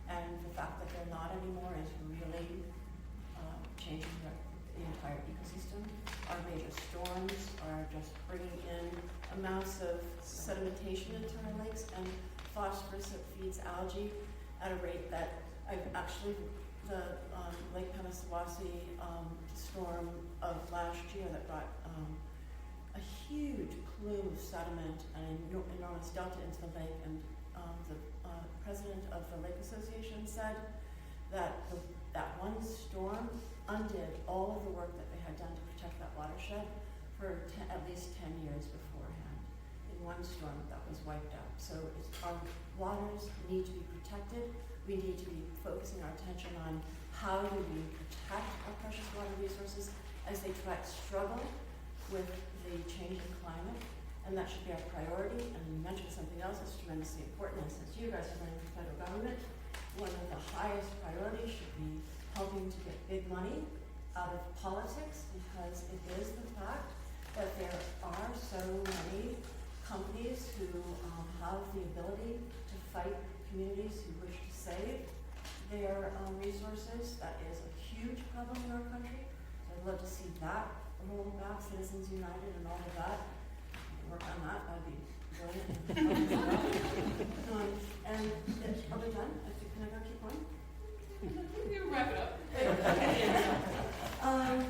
and the fact that they're not anymore is really changing the entire ecosystem. Our major storms are just bringing in amounts of sedimentation into our lakes, and phosphorus that feeds algae at a rate that the Lake Peninsawasi storm of last year that brought a huge plume of sediment and enormous delta into the lake, and the president of the Lake Association said that that one storm undid all of the work that they had done to protect that watershed for at least 10 years beforehand. In one storm that was wiped out. So our waters need to be protected. We need to be focusing our attention on how do we protect our precious water resources as they struggle with the changing climate, and that should be our priority. And you mentioned something else that's tremendously important, and since you guys are running for federal government, one of the highest priorities should be helping to get big money out of politics, because it is the fact that there are so many companies who have the ability to fight communities who wish to save their resources. That is a huge problem in our country. So I'd love to see that roll back, Citizens United and all of that. Work on that, that'd be brilliant. And are we done? Can I go keep going? You wrap it up. And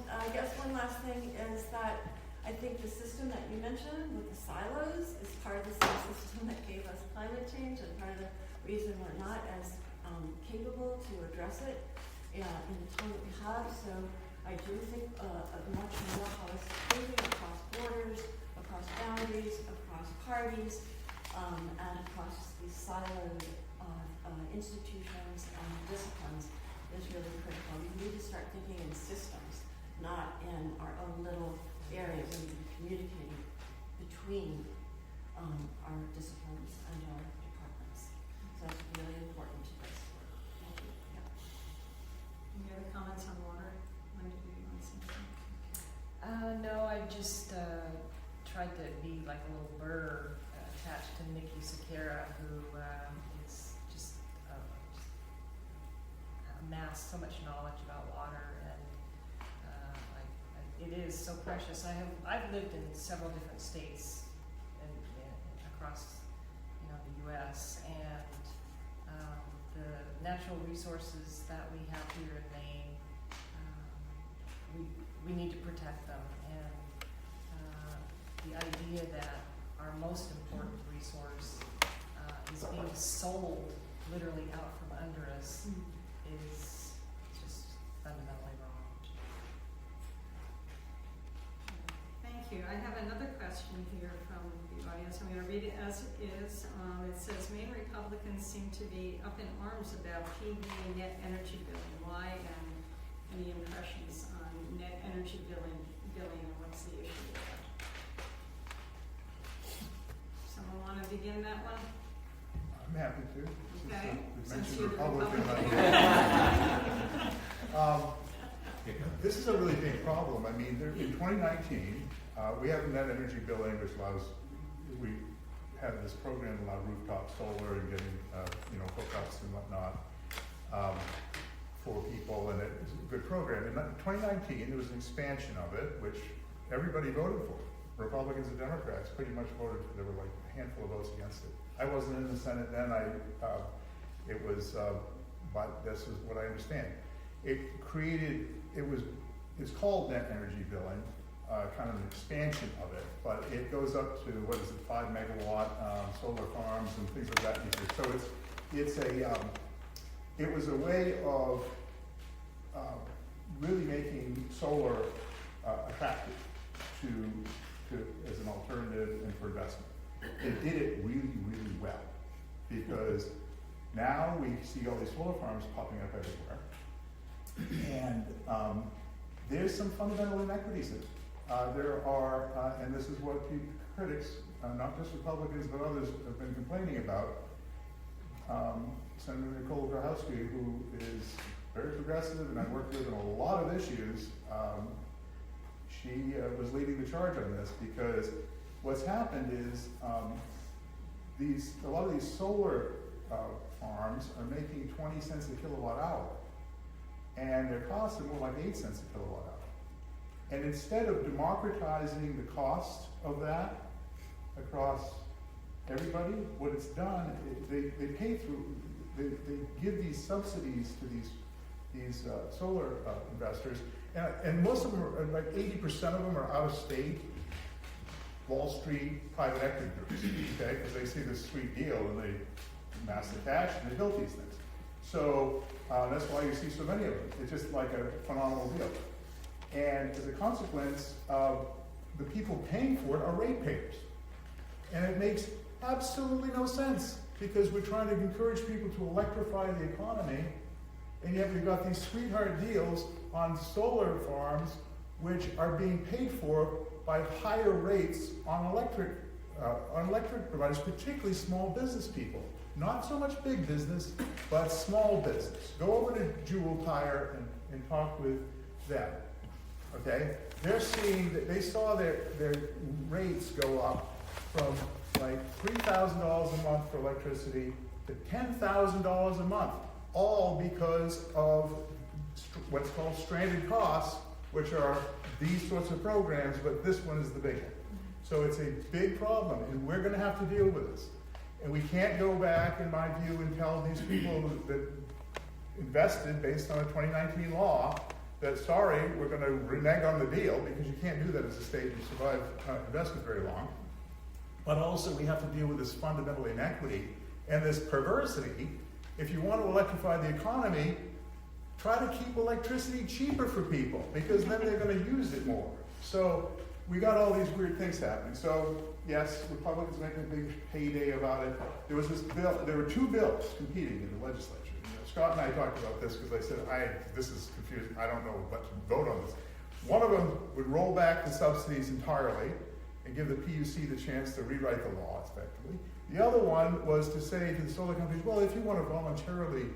I guess one last thing is that I think the system that you mentioned with the silos is part of the same system that gave us climate change, and part of the reason we're not as capable to address it in the time that we have. So I do think a much more holistic thinking across borders, across boundaries, across parties, and across these siloed institutions and disciplines is really critical. We need to start thinking in systems, not in our own little areas. We need to be communicating between our disciplines and our departments. So that's really important to this work. Thank you. Yeah. Any other comments on water? When did you want to say something? No, I just tried to be like a little burr attached to Nikki Sakara, who is just amassed so much knowledge about water, and it is so precious. I've lived in several different states and across the U.S., and the natural resources that we have here in Maine, we need to protect them. And the idea that our most important resource is being sold literally out from under us is just fundamentally wrong. Thank you. I have another question here from the audience. I'm going to read it as it is. It says, Maine Republicans seem to be up in arms about PV net energy billing. Why, and any impressions on net energy billing, and what's the issue with that? Someone want to begin that one? I'm happy to. Okay. Since Since you you're the mentioned Republican. This is a really big problem. I mean, in 2019, we have net energy billing, which allows, we have this program that allows rooftop solar and getting, hookups and whatnot for people, and it's a good program. In 2019, there was an expansion of it, which everybody voted for. Republicans and Democrats pretty much voted for. There were like a handful of votes against it. I wasn't in the Senate then. But this is what I understand. It's called net energy billing, kind of an expansion of it, but it goes up to, 5 megawatt solar farms and things of that nature. So it was a way of really making solar attractive to as an alternative and for investment. It did it really, really well, because now we see all these solar farms popping up everywhere, and there's some fundamental inequities in it. There are, and this is what critics not just Republicans, but others have been complaining about. Senator Nicole Grahowski, who is very progressive and I worked with on a lot of issues, she was leading the charge on this because what's happened is a lot of these solar farms are making 20 cents a kilowatt hour, and their costs are more like 8 cents a kilowatt hour. And instead of democratizing the cost of that across everybody, what it's done, they pay through, they give these subsidies to these solar investors, and most of them are, like 80% of them are out of state, Wall Street private equity groups, okay, because they see this sweet deal and they amass the cash and they build these things. So that's why you see so many of them. It's just like a phenomenal deal. And as a consequence, the people paying for it are ratepayers. And it makes absolutely no sense because we're trying to encourage people to electrify the economy, and yet we've got these sweetheart deals on solar farms which are being paid for by higher rates on electric providers, particularly small business people. Not so much big business, but small business. Go over to Jewel Tire and talk with them. Okay? They're seeing that they saw their rates go up from like $3,000 a month for electricity to $10,000 a month, all because of what's called stranded costs, which are these sorts of programs, but this one is the big one. So it's a big problem, and we're going to have to deal with this. And we can't go back, in my view, and tell these people that invested based on a 2019 law that, sorry, we're going to renege on the deal, because you can't do that as a state and survive investment very long. But also we have to deal with this fundamental inequity and this perversity. If you want to electrify the economy, try to keep electricity cheaper for people, because then they're going to use it more. So we got all these weird things happening. So yes, Republicans making a big payday about it. There was this bill, there were two bills competing in the legislature. Scott and I talked about this because I said, this is confusing, I don't know what to vote on this. One of them would roll back the subsidies entirely and give the PUC the chance to rewrite the law effectively. The other one was to say to the solar companies, well, if you want to voluntarily,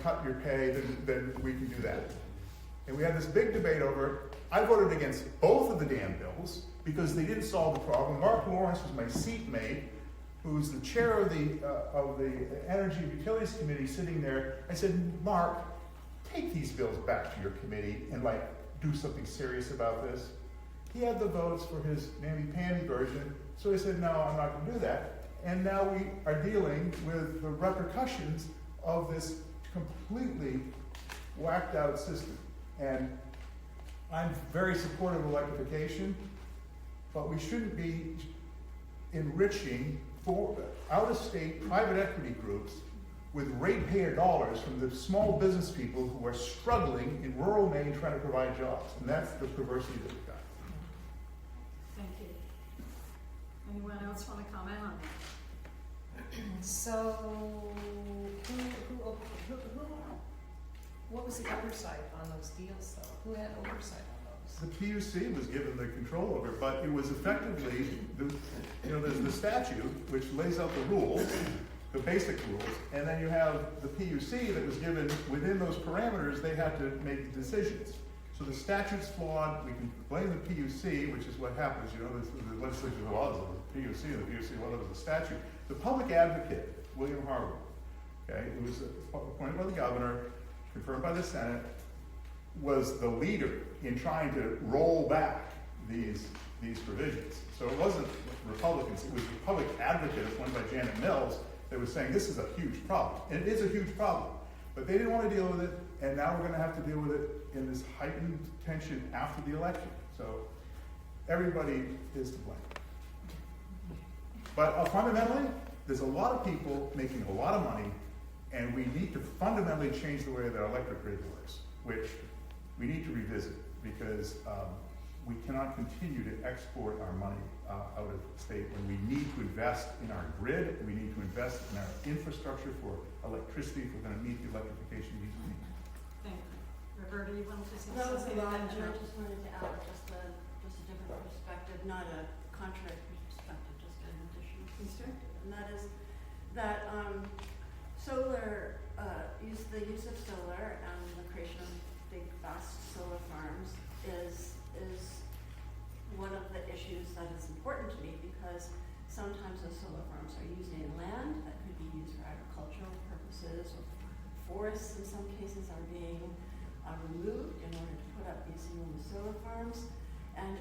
cut your pay, then we can do that. And we had this big debate over it. I voted against both of the damn bills because they didn't solve the problem. Mark Lawrence was my seatmate, who's the chair of the Energy and Utilities Committee, sitting there. I said, Mark, take these bills back to your committee and do something serious about this. He had the votes for his namby-pamby version, so he said, no, I'm not going to do that. And now we are dealing with the repercussions of this completely whacked out system. And I'm very supportive of electrification, but we shouldn't be enriching for out-of-state private equity groups with ratepayer dollars from the small business people who are struggling in rural Maine trying to provide jobs. And that's the perversity that we've got. Thank you. Anyone else want to comment on that? So, what was the oversight on those deals, though? Who had oversight on those? The PUC was given the control over it, but it was effectively, there's the statute which lays out the rules, the basic rules, and then you have the PUC that was given, within those parameters, they had to make decisions. So the statute's flawed, we can blame the PUC, which is what happens, the legislature was the PUC, and the PUC, well, it was the statute. The public advocate, William Harwood, okay, who was appointed by the governor, confirmed by the Senate, was the leader in trying to roll back these provisions. So it wasn't Republicans, it was the public advocate appointed by Janet Mills that was saying this is a huge problem. And it is a huge problem. But they didn't want to deal with it, and now we're going to have to deal with it in this heightened tension after the election. So everybody is to blame. But fundamentally, there's a lot of people making a lot of money, and we need to fundamentally change the way that our electric grid works, which we need to revisit, because we cannot continue to export our money out of the state, and we need to invest in our grid, we need to invest in our infrastructure for electricity if we're going to meet the electrification needs we need. Thank you. Roberta, you wanted to say That was a something? lot, and I just wanted to add just a different perspective, not a contrary perspective. restricted, and that is that solar, the use of solar and the creation of big, vast solar farms is one of the issues that is important to me, because sometimes those solar farms are using land that could be used for agricultural purposes, or forests in some cases are being removed in order to put up these enormous solar farms. And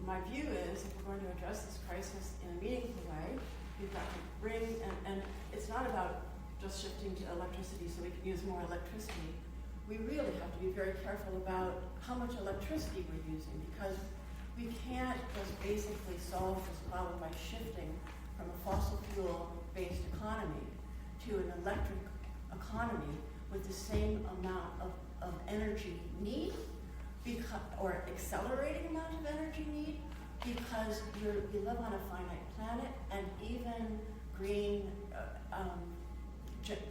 my view is, if we're going to address this crisis in a meaningful way, we've got to bring, and it's not about just shifting to electricity so we can use more electricity. We really have to be very careful about how much electricity we're using, because we can't just basically solve this problem by shifting from a fossil fuel-based economy to an electric economy with the same amount of energy need, or accelerating amount of energy need, because we live on a finite planet, and even green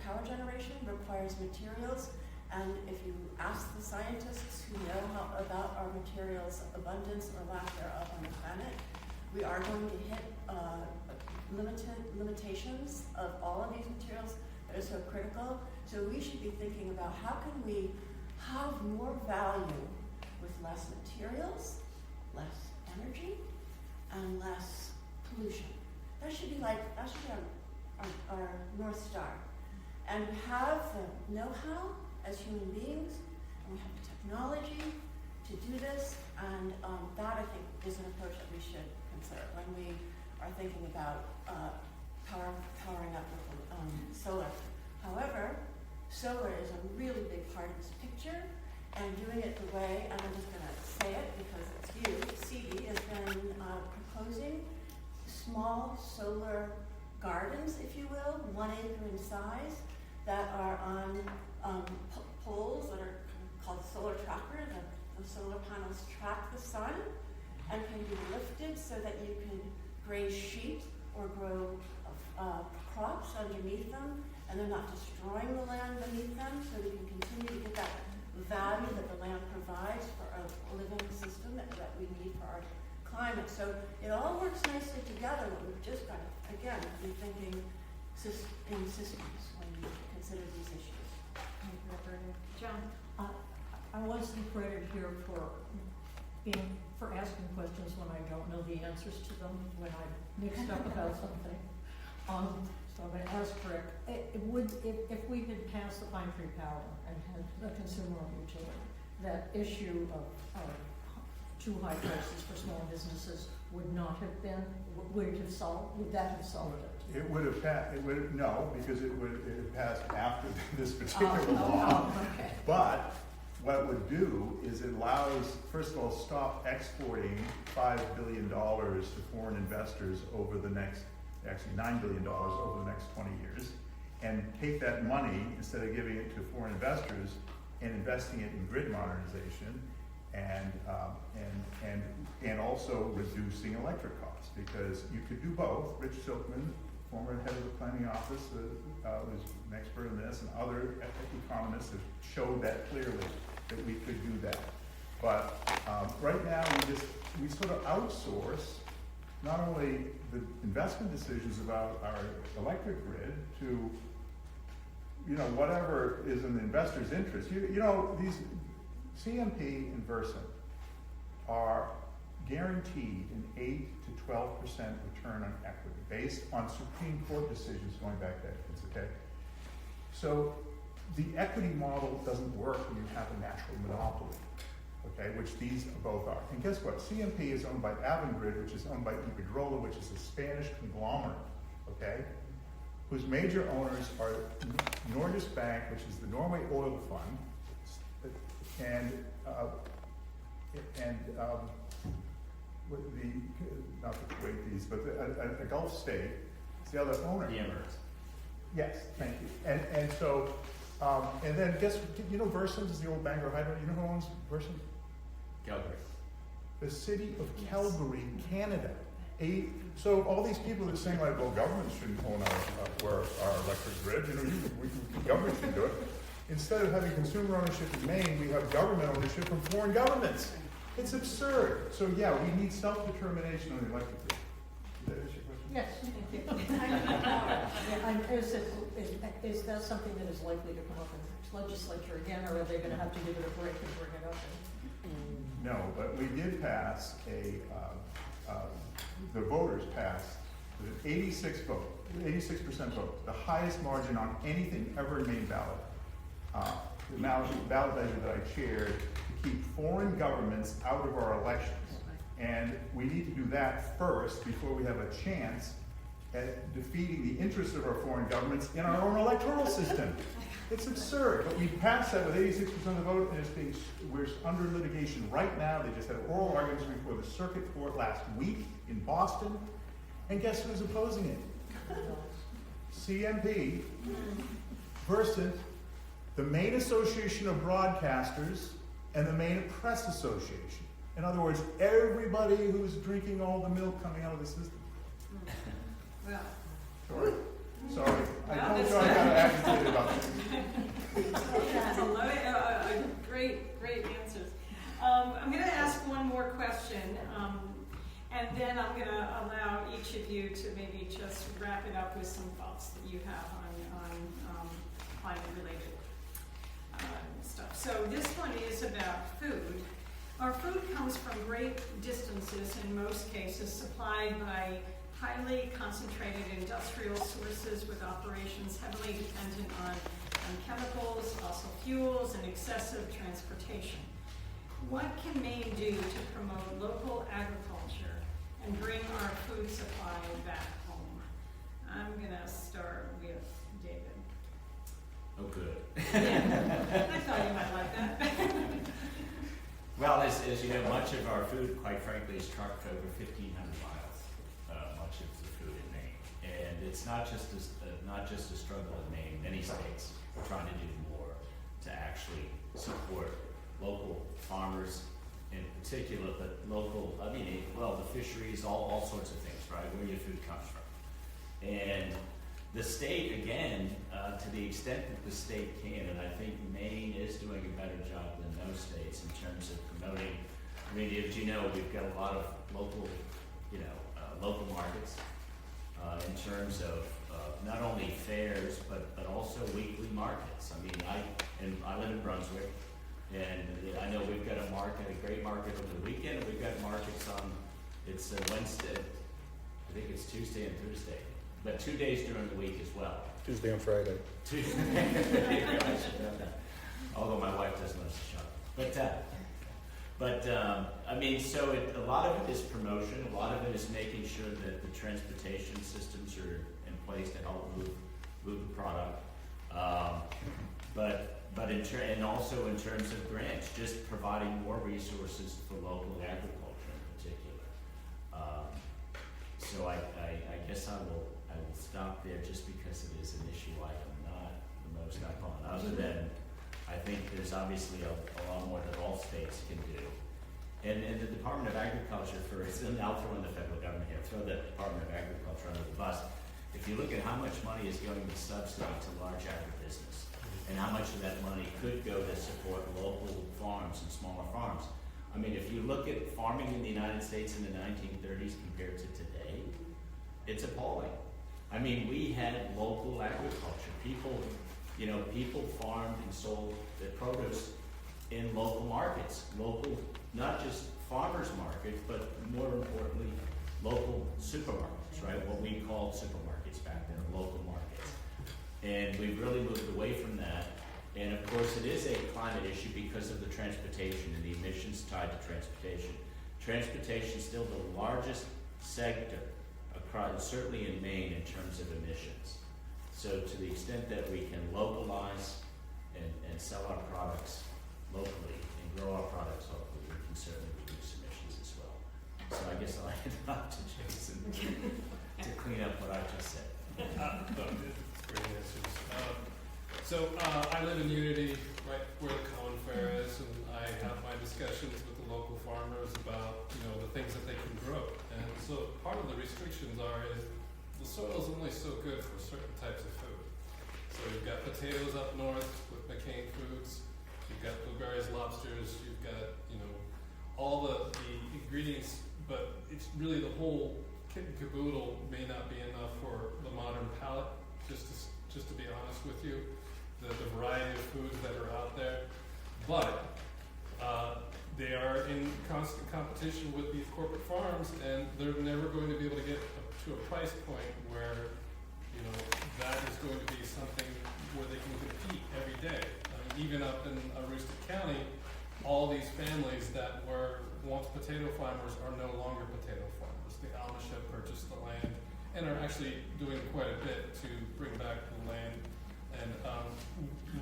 power generation requires materials. And if you ask the scientists who know about our materials abundance or lack thereof on the planet, we are going to hit limitations of all of these materials that are so critical. So we should be thinking about how can we have more value with less materials, less energy, and less pollution. That should be our North Star. And we have the know-how as human beings, and we have the technology to do this, and that, I think, is an approach that we should consider when we are thinking about powering up with solar. However, solar is a really big part of this picture, and doing it the way, and I'm just going to say it because it's you, CEBE has been proposing small solar gardens, if you will, 1 acre in size, that are on poles that are called solar tracker. The solar panels track the sun and can be lifted so that you can graze sheep or grow crops underneath them, and they're not destroying the land beneath them, so we can continue to get that value that the land provides for a living system that we need for our climate. So it all works nicely together, but we've just got to, again, be thinking in systems when we consider these issues. Thank you, Roberta. Joan? I wasn't credited here for asking questions when I don't know the answers to them, when I'm mixed up about something. So I'm going to ask Rick, if we had passed the Pine Tree Power and had the consumer utility, that issue of too high prices for small businesses would not have been, would that have solved it? It would have passed, no, because it have passed after this particular law. Okay. But what it would do is it allows, first of all, stop exporting $5 billion to foreign investors over the next, actually $9 billion over the next 20 years, and take that money, instead of giving it to foreign investors, and investing it in grid modernization, and also reducing electric costs, because you could do both. Rich Silkman, former head of the planning office, was an expert in this, and other economists have showed that clearly, that we could do that. But right now, we sort of outsource not only the investment decisions about our electric grid to, whatever is in the investor's interest. These CMP and Versant are guaranteed an 8 to 12% return on equity based on Supreme Court decisions going back decades, okay? So the equity model doesn't work when you have a natural monopoly, okay, which these both are. And guess what? CMP is owned by Avangrid, which is owned by Iberdrola, which is a Spanish conglomerate, okay, whose major owners are Norges Bank, which is the Norway oil fund, and not the Kuwaitis, but a Gulf state is the other owner. The Emirates. Yes, thank you. And so, and then guess, Versant is the old Bangor Hydro. You know who owns Versant? Calgary. The city of Calgary, Canada. So all these people that are saying like, well, government shouldn't own our electric grid. Government should do it. Instead of having consumer ownership in Maine, we have government ownership from foreign governments. It's absurd. So yeah, we need self-determination on the electric grid. Did that answer your question? Yes. Is that something that is likely to come up in the legislature again, or are they gonna have to give it a break and bring it up? No, but we did pass the voters passed with an 86% vote, the highest margin on anything ever in Maine ballot. The ballot measure that I chaired to keep foreign governments out of our elections. And we need to do that first before we have a chance at defeating the interests of our foreign governments in our own electoral system. It's absurd, but we passed that with 86% of the vote, and we're under litigation right now. They just had oral arguments before the circuit court last week in Boston, and guess who's opposing it? CMP versus the Maine Association of Broadcasters and the Maine Press Association. In other words, everybody who's drinking all the milk coming out of the system. Well, Sorry. I Well, told that's you I got agitated about this. that's a great answers. I'm going to ask one more question, and then I'm going to allow each of you to maybe just wrap it up with some thoughts that you have on climate-related stuff. So this one is about food. Our food comes from great distances, in most cases, supplied by highly concentrated industrial sources with operations heavily dependent on chemicals, fossil fuels, and excessive transportation. What can Maine do to promote local agriculture and bring our food supply back home? I'm going to start with David. Oh, good. Yeah, I thought you might like that. Well, as you know, much of our food, quite frankly, is trucked over 1,500 miles. Much of the food in Maine, and it's not just a struggle in Maine. Many states are trying to do more to actually support local farmers, in particular, but local. The fisheries, all sorts of things, right? Where your food comes from, and the state, again, to the extent that the state can, and I think Maine is doing a better job than most states in terms of promoting. I mean, as you know, we've got a lot of local markets in terms of not only fairs but also weekly markets. I mean, I live in Brunswick, and I know we've got a great market over the weekend. And we've got markets on Wednesday, I think it's Tuesday and Thursday, but 2 days during the week as well. Tuesday and Friday. Tuesday. I should know that. Although my wife does most of the shop. I mean, so a lot of it is promotion. A lot of it is making sure that the transportation systems are in place to help move the product. And also in terms of grants, just providing more resources for local agriculture in particular. So I guess I will stop there just because it is an issue I am not the most up on. Other than I think there's obviously a lot more that all states can do. And the Department of Agriculture, and I'll throw in the federal government here, throw the Department of Agriculture under the bus. If you look at how much money is going to subsidy to large agribusiness, and how much of that money could go to support local farms and smaller farms. I mean, if you look at farming in the United States in the 1930s compared to today, it's appalling. I mean, we had local agriculture. People farmed and sold their produce in local markets, not just farmers markets, but more importantly, local supermarkets, right? What we called supermarkets back then, local markets. And we've really moved away from that. And of course, it is a climate issue because of the transportation and the emissions tied to transportation. Transportation is still the largest sector across, certainly in Maine, in terms of emissions. So to the extent that we can localize and sell our products locally and grow our products locally, we can certainly reduce emissions as well. So I guess I'll hand it off to Jason to clean up what I just said. Great answers. I live in Unity, right where the Common Fair is, and I have my discussions with the local farmers about the things that they can grow. And so part of the restrictions is the soil is only so good for certain types of food. So you've got potatoes up north with McCain Foods. You've got blueberries, lobsters. You've got all the ingredients, but it's really the whole kit and caboodle may not be enough for the modern palate, just to be honest with you, the variety of foods that are out there. But they are in constant competition with these corporate farms, and they're never going to be able to get to a price point where, you know, that is going to be something where they can compete every day. I mean, even up in Aroostook County, all these families that were once potato farmers are no longer potato farmers. The Amish have purchased the land and are actually doing quite a bit to bring back the land. And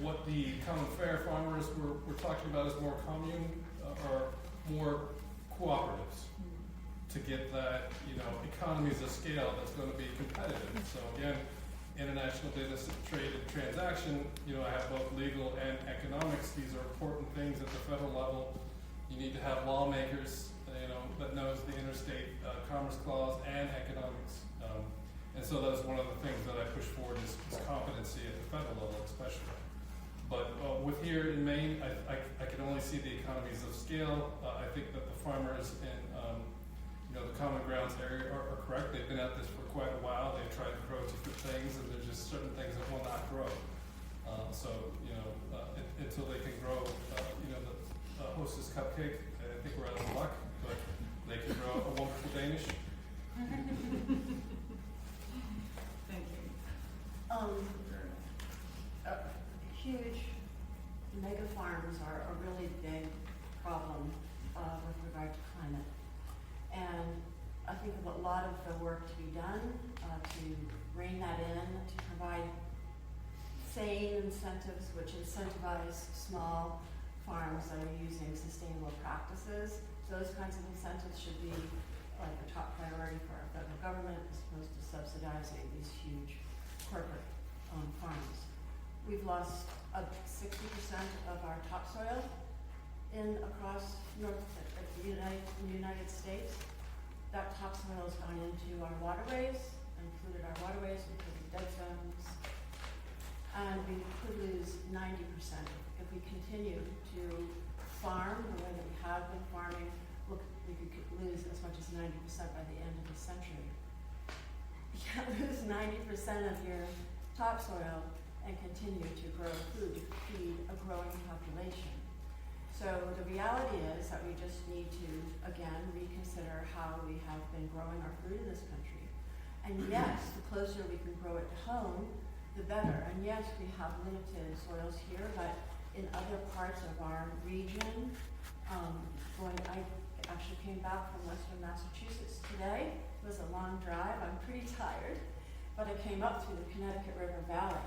what the common fare farmers were talking about is more commune or more cooperatives to get that, you know, economies of scale that's going to be competitive. So again, international business, trade, and transaction, you know, I have both legal and economics. These are important things at the federal level. You need to have lawmakers, you know, that knows the interstate commerce clause and economics. And so that's one of the things that I push forward is competency at the federal level especially. But with here in Maine, I can only see the economies of scale. I think that the farmers in you know, the Common Grounds area are correct. They've been at this for quite a while. They've tried to grow different things, and there's just certain things that will not grow. So, you know, until they can grow, you know, the Hostess cupcake, I think we're out of luck, but they can grow a wonderful Danish. Thank you. Huge mega farms are a really big problem with regard to climate. And I think of a lot of the work to be done to rein that in, to provide sane incentives which incentivize small farms that are using sustainable practices. Those kinds of incentives should be like a top priority for our federal government as opposed to subsidizing these huge corporate farms. We've lost 60% of our topsoil across in the United States. That topsoil has gone into our waterways, included dead zones, and we could lose 90% if we continue to farm the way that we have been farming. Look, we could lose as much as 90% by the end of the century. You can't lose 90% of your topsoil and continue to grow food to feed a growing population. So the reality is that we just need to, again, reconsider how we have been growing our food in this country. And yes, the closer we can grow it to home, the better. And yes, we have limited soils here, but in other parts of our region, I actually came back from Western Massachusetts today. It was a long drive. I'm pretty tired, but I came up through the Connecticut River Valley.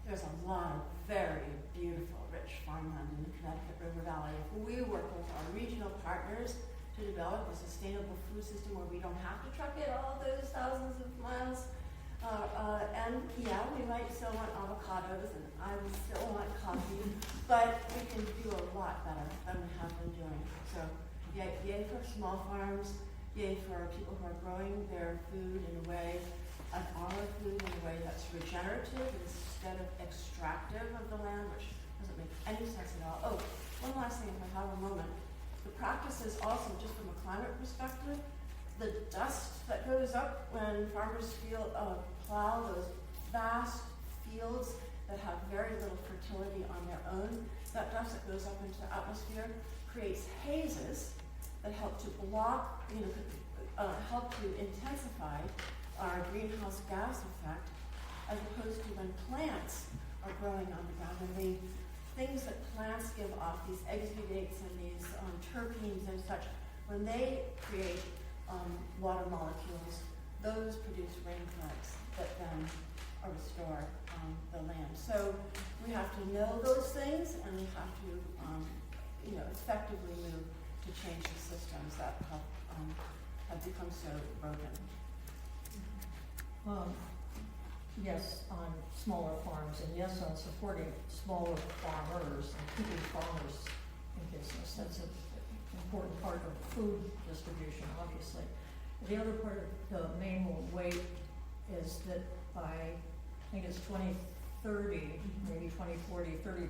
There's a lot of very beautiful, rich farmland in the Connecticut River Valley. If we work with our regional partners to develop a sustainable food system where we don't have to truck it all those thousands of miles, and yeah, we might still want avocados, and I would still want coffee, but we can do a lot better than we have been doing. So, yay for small farms, yay for people who are growing their food in a way, our food in a way that's regenerative instead of extractive of the land, which doesn't make any sense at all. Oh, one last thing, if I have a moment. The practices also, just from a climate perspective, the dust that goes up when farmers plow those vast fields that have very little fertility on their own, that dust that goes up into the atmosphere creates hazes that help to block, help to intensify our greenhouse gas effect, as opposed to when plants are growing on the ground, and the things that plants give off, these exudates and these terpenes and such, when they create water molecules, those produce rain floods that then restore the land. So we have to know those things, and we have to effectively move to change the systems that have become so broken. Yes, on smaller farms, and yes, on supporting smaller farmers and keeping farmers in business. That's an important part of food distribution, obviously. The other part of the Maine will wait is that by, I think it's 2030, maybe 2040, 30%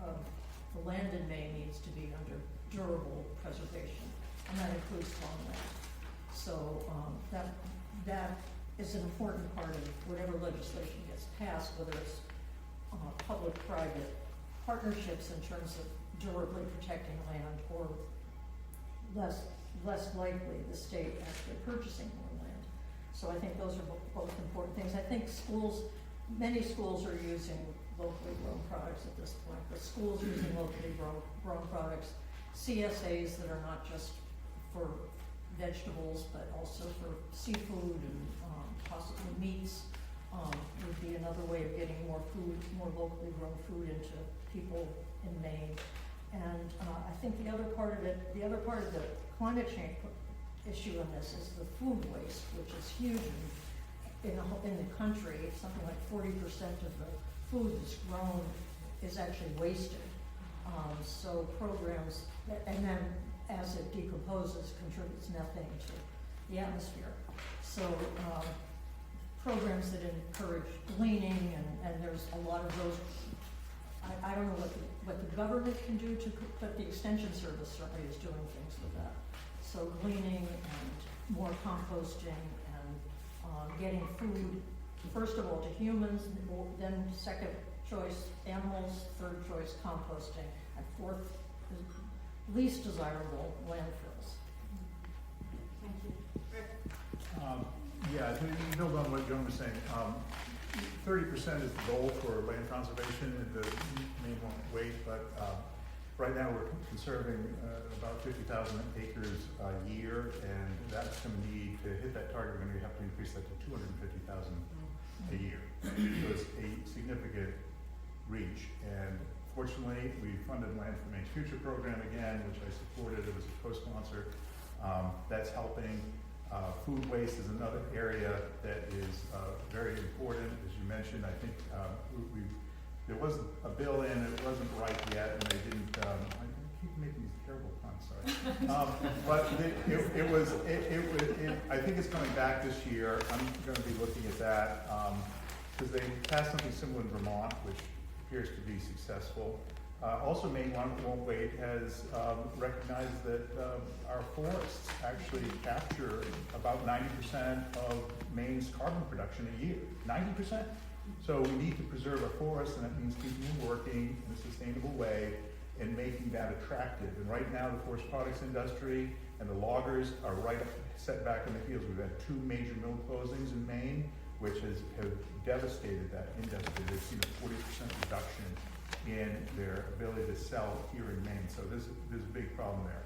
of the land in Maine needs to be under durable preservation, and that includes farmland. So that is an important part of whatever legislation gets passed, whether it's public-private partnerships in terms of durably protecting land, or less likely the state actually purchasing more land. So I think those are both important things. I think many schools are using locally grown products at this point. The schools using locally grown products, CSAs that are not just for vegetables, but also for seafood and possibly meats, would be another way of getting more locally grown food into people in Maine. And I think the other part of the climate change issue in this is the food waste, which is huge in the country. Something like 40% of the food that's grown is actually wasted. So programs, and then as it decomposes, contributes methane to the atmosphere. So programs that encourage gleaning, and there's a lot of those. I don't know what the government can do but the Extension Service certainly is doing things with that. So gleaning and more composting and getting food, first of all, to humans, then second choice animals, third choice composting, and fourth least desirable landfills. Thank you. Rick? Yeah, to build on what Joan was saying, 30% is the goal for land conservation, and the Maine won't wait, but right now we're conserving about 50,000 acres a year, and that's going to need, to hit that target, we're going to have to increase that to 250,000 a year. So it's a significant reach, and fortunately, we funded Land for Maine's Future program again, which I supported. It was a co-sponsor. That's helping. Food waste is another area that is very important. As you mentioned, I think there was a bill in, it wasn't right yet, and they didn't, I keep making these terrible puns, sorry. But I think it's coming back this year. I'm going to be looking at that, because they passed something similar in Vermont, which appears to be successful. Also, Maine Won't Wait has recognized that our forests actually capture about 90% of Maine's carbon production a year. 90%. So we need to preserve our forests, and that means keeping them working in a sustainable way and making that attractive. And right now, the forest products industry and the loggers are right set back in the fields. We've had 2 major mill closings in Maine, which have devastated that industry. They've seen a 40% reduction in their ability to sell here in Maine. So there's a big problem there.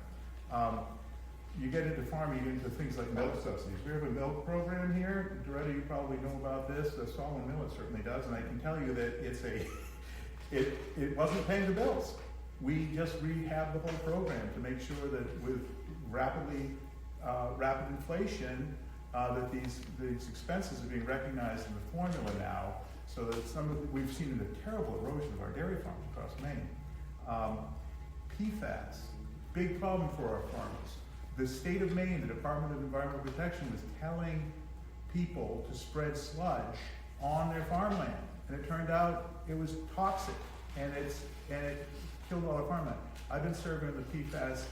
You get into farming, you get into things like milk subsidies. We have a milk program here. Doretta, you probably know about this. Solomon Millet certainly does, and I can tell you that it wasn't paying the bills. We just rehabbed the whole program to make sure that with rapid inflation, that these expenses are being recognized in the formula now, so that we've seen a terrible erosion of our dairy farms across Maine. PFAS, big problem for our farmers. The state of Maine, the Department of Environmental Protection, was telling people to spread sludge on their farmland, and it turned out it was toxic, and it killed all our farmland. I've been serving the PFAS,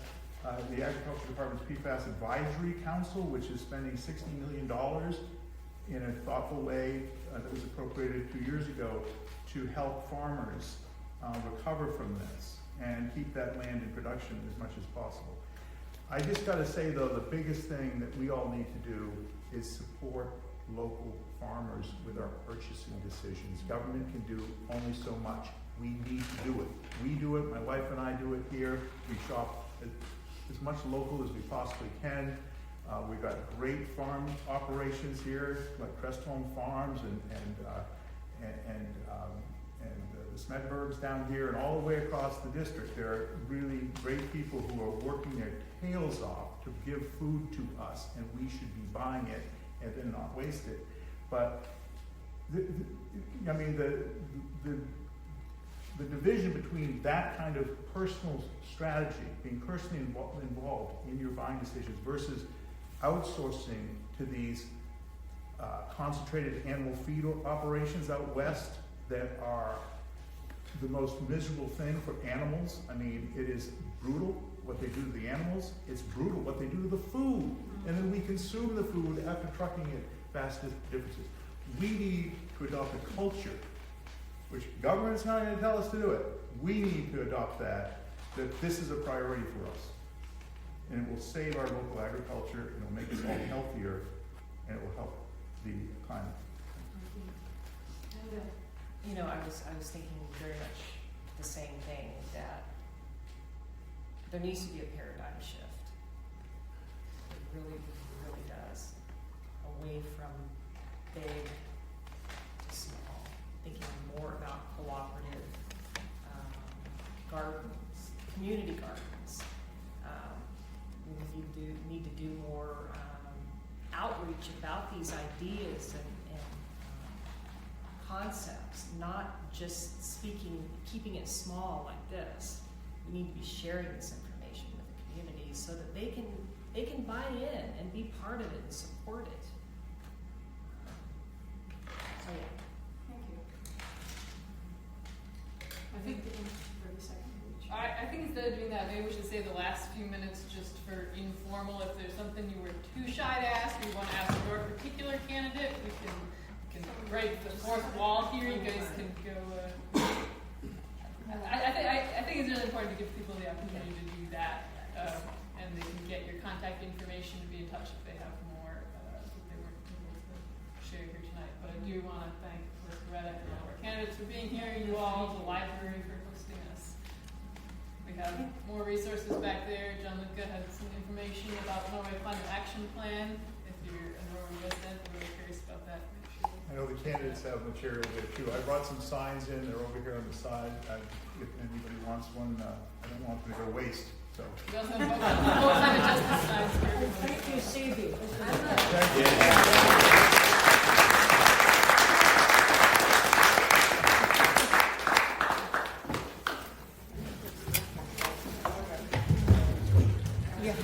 the Agriculture Department's PFAS Advisory Council, which is spending $60 million in a thoughtful way that was appropriated 2 years ago to help farmers recover from this and keep that land in production as much as possible. I just got to say, though, the biggest thing that we all need to do is support local farmers with our purchasing decisions. Government can do only so much. We need to do it. We do it, my wife and I do it here. We shop as much local as we possibly can. We've got great farm operations here, like Crestholm Farms and the Smedbergs down here, and all the way across the district. There are really great people who are working their tails off to give food to us, and we should be buying it and then not waste it. But the division between that kind of personal strategy, being personally involved in your buying decisions, versus outsourcing to these concentrated animal feed operations out west that are the most miserable thing for animals. I mean, it is brutal what they do to the animals, it's brutal. What they do to the food, and then we consume the food after trucking it, vast differences. We need to adopt a culture, which government's not going to tell us to do it. We need to adopt that this is a priority for us. And it will save our local agriculture, and it will make us all healthier, and it will help the climate. You know, I was thinking very much the same thing, that there needs to be a paradigm shift. It really, really does. Away from big to small, thinking more about cooperative gardens, community gardens. We need to do more outreach about these ideas and concepts, not just keeping it small like this. We need to be sharing this information with the community so that they can buy in and be part of it and support it. So yeah. Thank you. I think, for the second page. I think instead of doing that, maybe we should save the last few minutes just for informal. If there's something you were too shy to ask, or you want to ask your particular candidate, we can break the fourth wall here. You guys can go. I think it's really important to give people the opportunity to do that, and they can get your contact information to be in touch if they have more that they weren't able to share here tonight. But I do want to thank Roberta and all our candidates for being here. You all, the library, for hosting us. We have more resources back there. John Luca had some information about Norway Climate Action Plan. If you're a Norway resident, we're really curious about that. I know the candidates have material there too. I brought some signs in, they're over here on the side. If anybody wants one, I don't want them to go waste, so. We also have both climate justice signs for everybody. Thank you, CEBE. Thank you. Yeah.